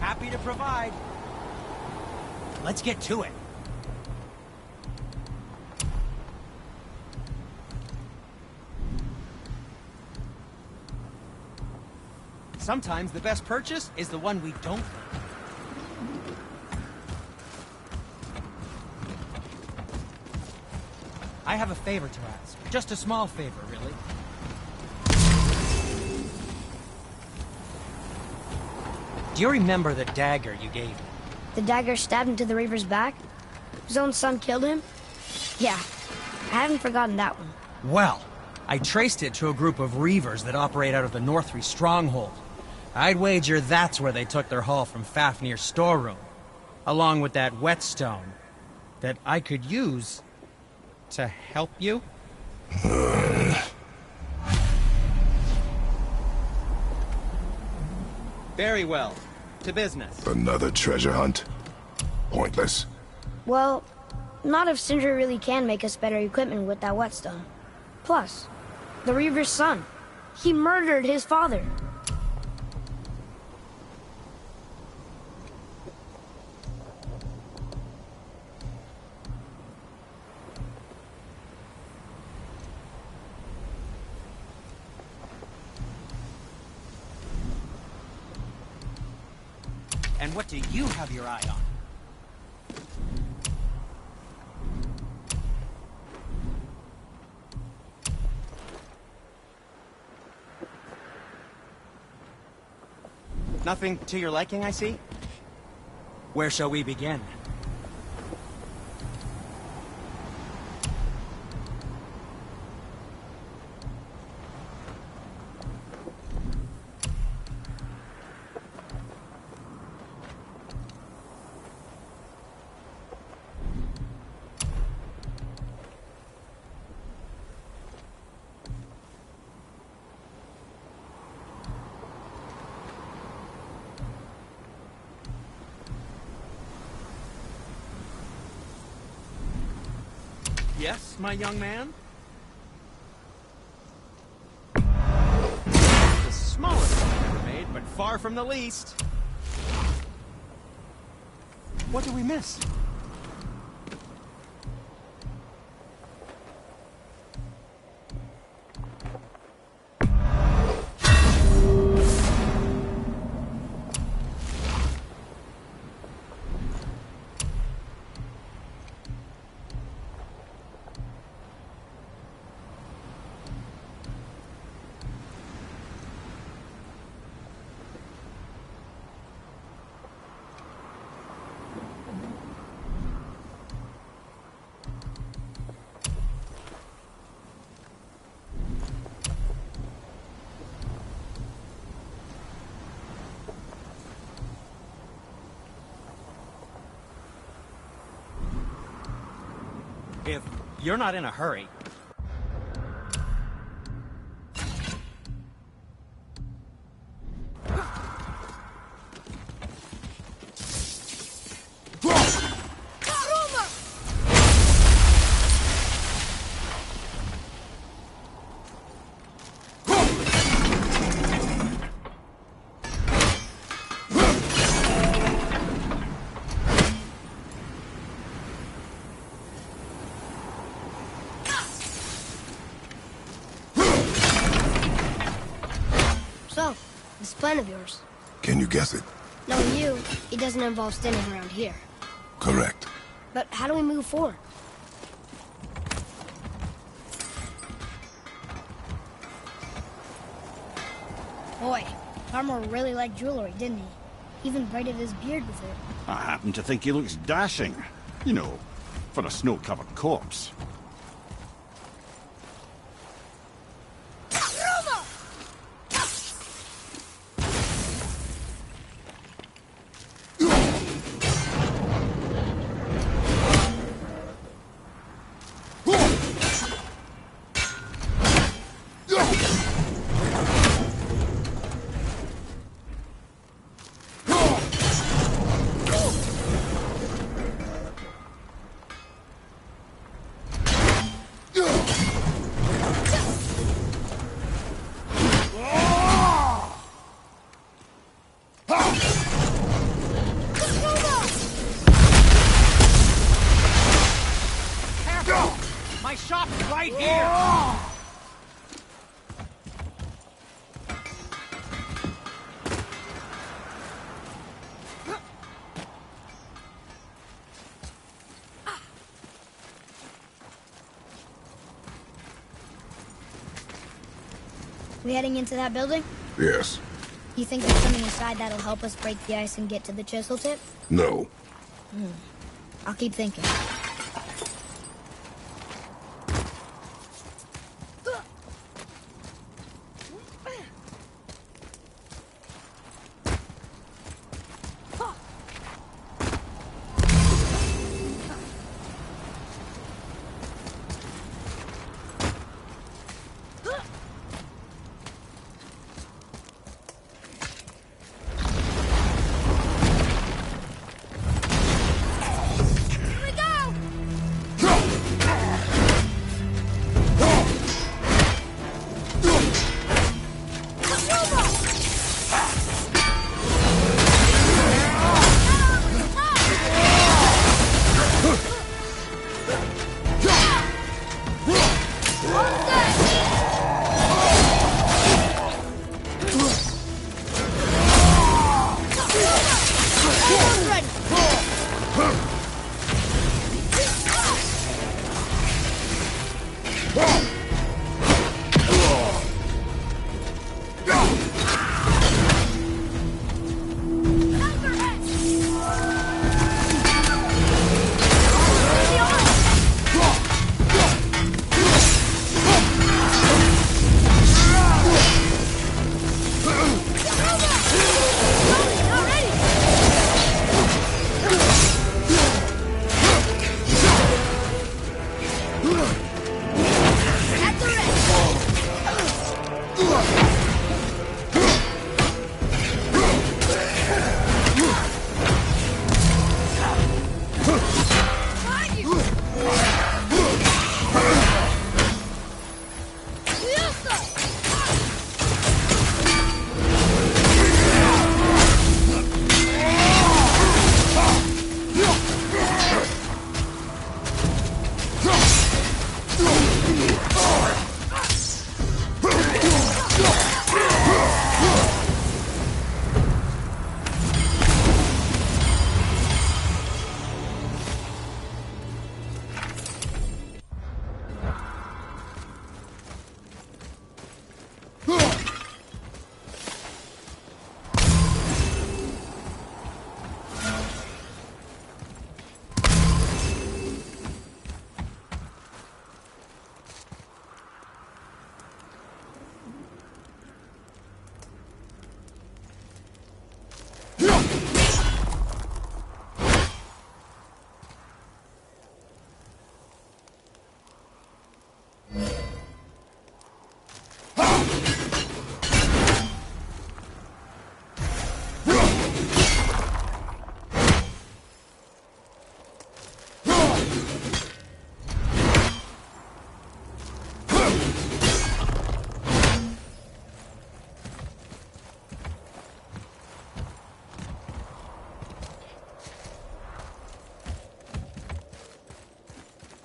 Happy to provide. Let's get to it. Sometimes the best purchase is the one we don't make. I have a favor to ask. Just a small favor, really. Do you remember the dagger you gave me? The dagger stabbed into the Reaver's back? His own son killed him? Yeah, I haven't forgotten that one. Well, I traced it to a group of Reavers that operate out of the Northry stronghold. I'd wager that's where they took their haul from Fafnir's storeroom, along with that whetstone that I could use to help you. Very well. To business. Another treasure hunt? Pointless. Well, not if Sindri really can make us better equipment with that whetstone. Plus, the Reaver's son. He murdered his father. And what do you have your eye on? Nothing to your liking, I see? Where shall we begin? Yes, my young man? The smallest one I've ever made, but far from the least. What did we miss? If you're not in a hurry. So, this plan of yours. Can you guess it? Knowing you, it doesn't involve standing around here. Correct. But how do we move forward? Boy, Armor really liked jewelry, didn't he? Even braided his beard with it. I happen to think he looks dashing. You know, for a snow-covered corpse. My shop's right here! We heading into that building? Yes. You think there's something inside that'll help us break the ice and get to the chisel tip? No. I'll keep thinking. Here we go!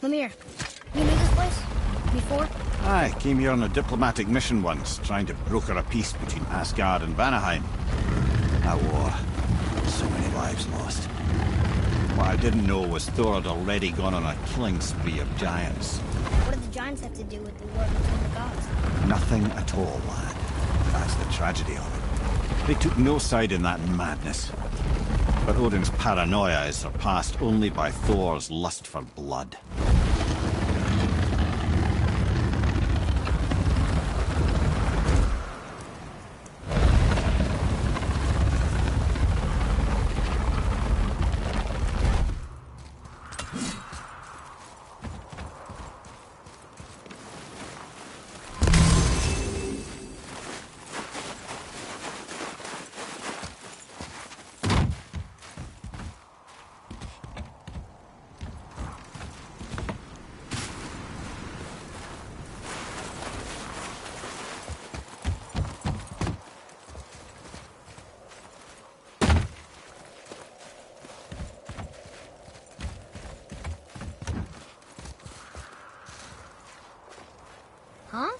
Come here. You knew this place? Before? I came here on a diplomatic mission once, trying to broker a peace between Asgard and Vanaheim. That war. So many lives lost. What I didn't know was Thor had already gone on a killing spree of giants. What did the giants have to do with the war between the gods? Nothing at all, lad. That's the tragedy of it. They took no side in that madness. But Odin's paranoia is surpassed only by Thor's lust for blood. Huh?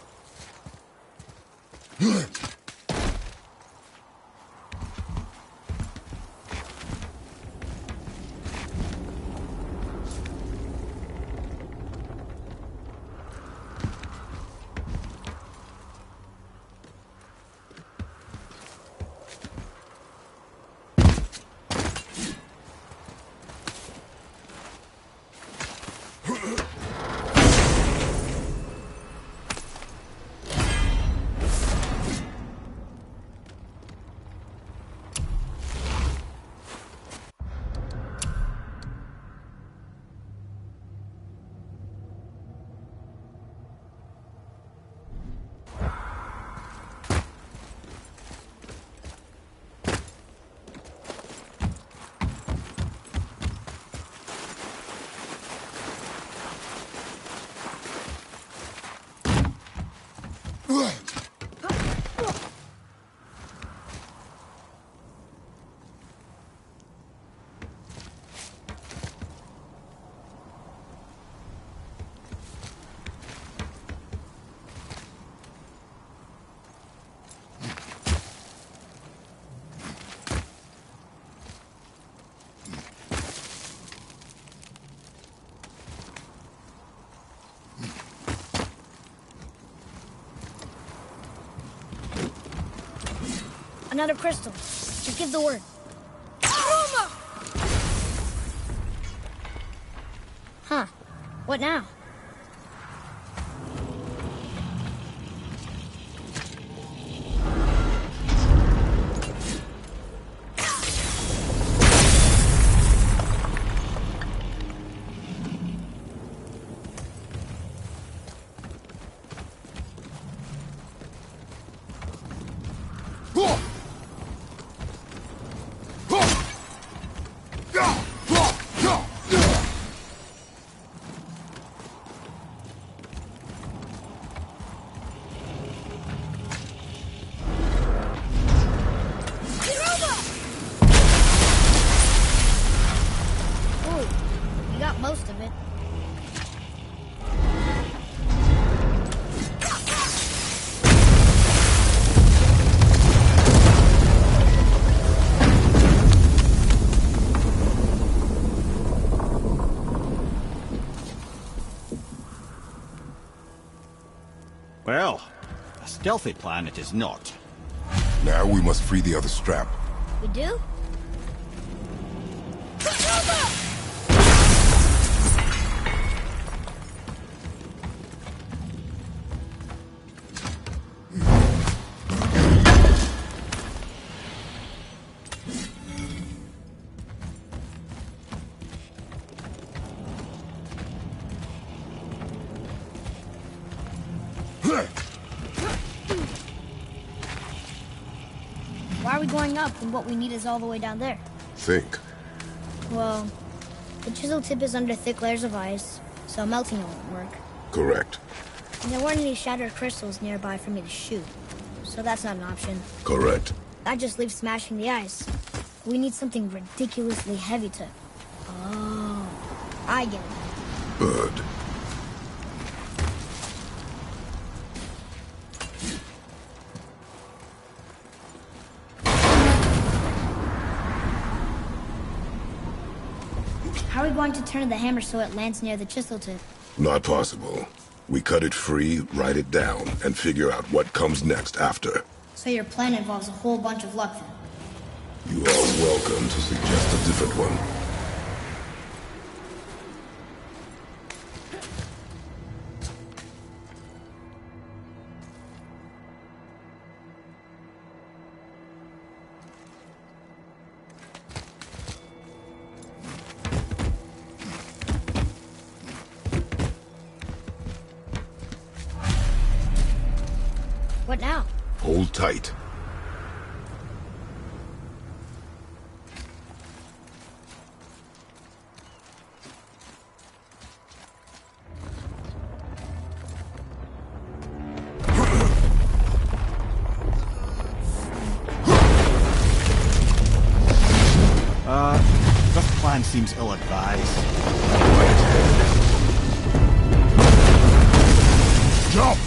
Another crystal. Just give the word. Huh. What now? Most of it. Well, a stealthy plan it is not. Now we must free the other strap. We do? Why are we going up when what we need is all the way down there? Think. Well, the chisel tip is under thick layers of ice, so melting it won't work. Correct. And there weren't any shattered crystals nearby for me to shoot, so that's not an option. Correct. That just leaves smashing the ice. We need something ridiculously heavy to... Oh, I get it. Good. How are we going to turn the hammer so it lands near the chisel tip? Not possible. We cut it free, write it down, and figure out what comes next after. So your plan involves a whole bunch of luck then? You are welcome to suggest a different one. What now? Hold tight. This plan seems ill-advised. Jump!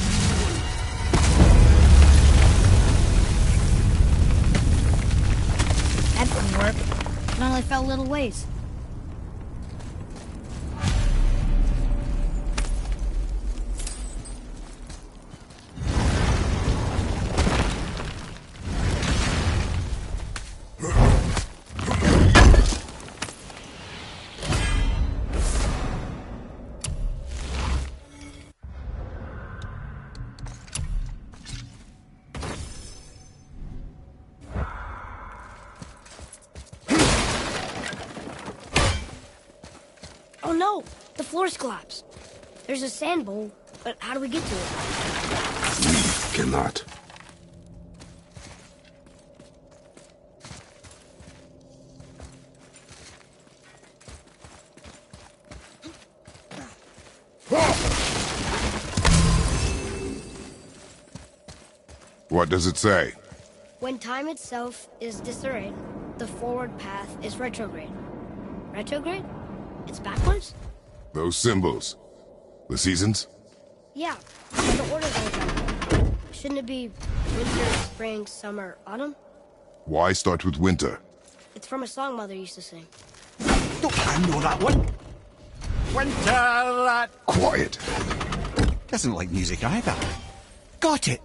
That didn't work. It only fell a little ways. Oh no! The floor's collapsed. There's a sand bowl, but how do we get to it? We cannot. What does it say? When time itself is disarrayed, the forward path is retrograde. Retrograde? It's backwards? Those symbols. The seasons? Yeah, but the order's all wrong. Shouldn't it be winter, spring, summer, autumn? Why start with winter? It's from a song Mother used to sing. I know that one. Winter. Quiet. Doesn't like music either. Got it.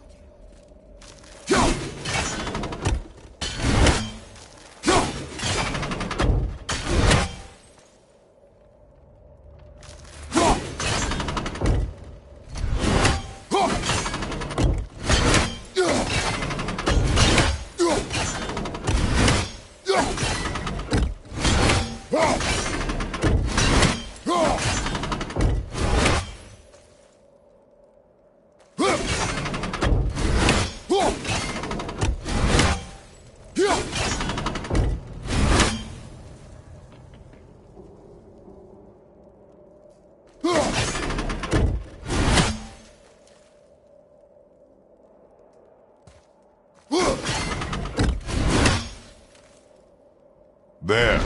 There.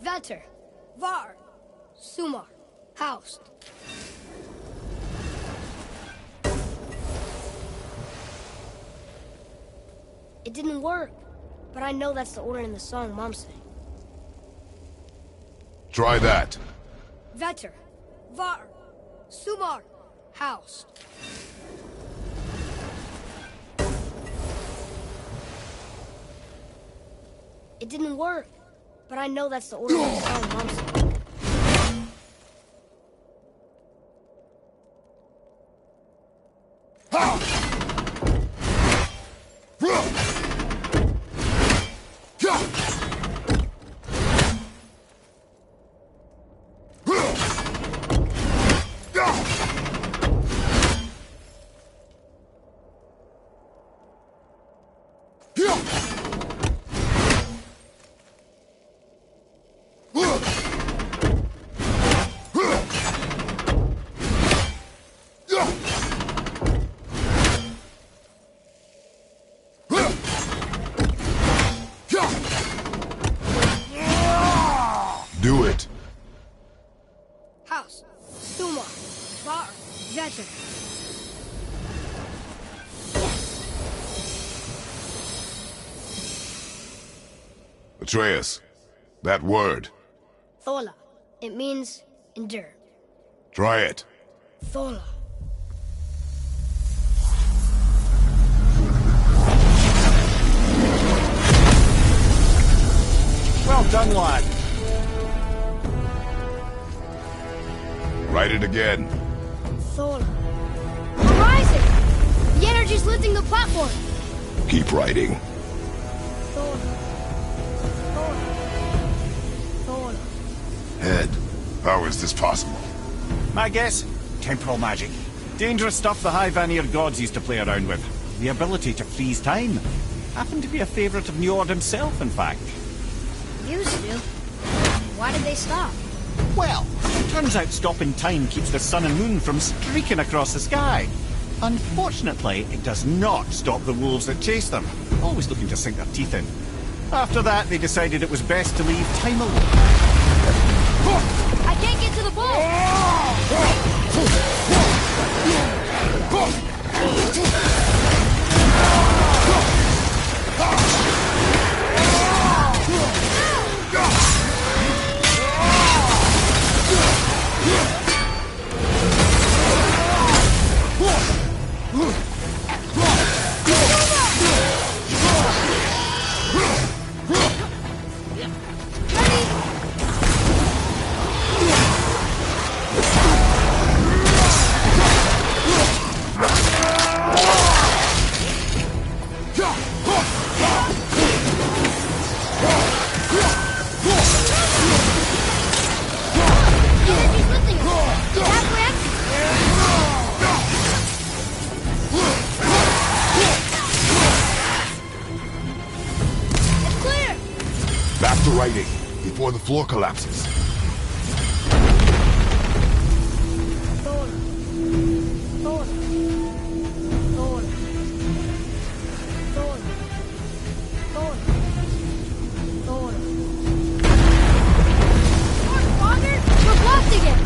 Vetter, Var, Sumar, Haust. It didn't work, but I know that's the order in the song Mom sang. Try that. Vetter, Var, Sumar, Haust. It didn't work, but I know that's the order of the song Mom sang. Do it. House, Suma, Var, Vetter. Atreus, that word. Thola, It means endure. Try it. Thola. Well done, lad. Write it again. Thola. We're rising! The energy's lifting the platform! Keep writing. Thola. Thola. Head, how is this possible? My guess? Temporal magic. Dangerous stuff the High Vanir gods used to play around with. The ability to freeze time. Happened to be a favorite of Njord himself, in fact. Used to. Why did they stop? Well, turns out stopping time keeps the sun and moon from streaking across the sky. Unfortunately, it does not stop the wolves that chase them, always looking to sink their teeth in. After that, they decided it was best to leave time alone. I can't get to the ball! Writing before the floor collapses. We're blocked again!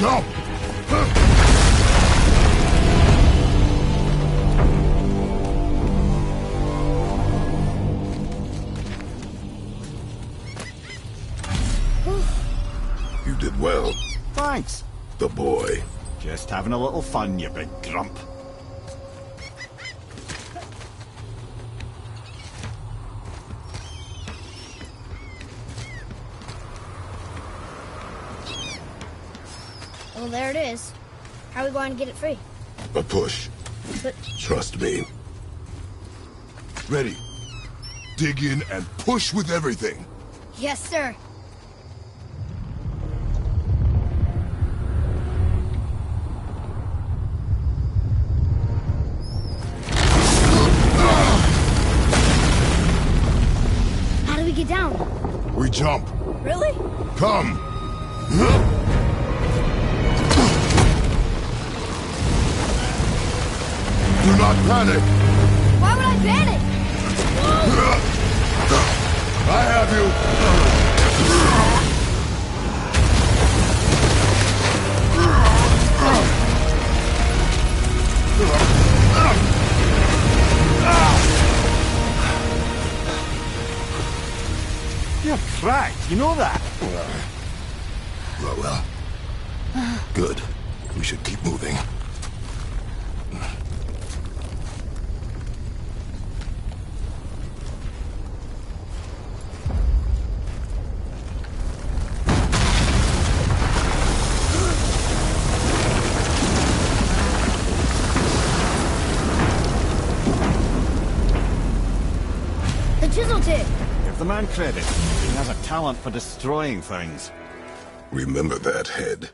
Jump! You did well. Thanks. The boy. Just having a little fun, you big grump. Well, there it is. How are we going to get it free? A push. But... Trust me. Ready. Dig in and push with everything. Yes, sir. How do we get down? We jump. Really? Come. Do not panic. Why would I panic? I have you. You're cracked, you know that? Well. Good. We should keep moving. The chisel tip. Give the man credit. He has a talent for destroying things. Remember that, Head.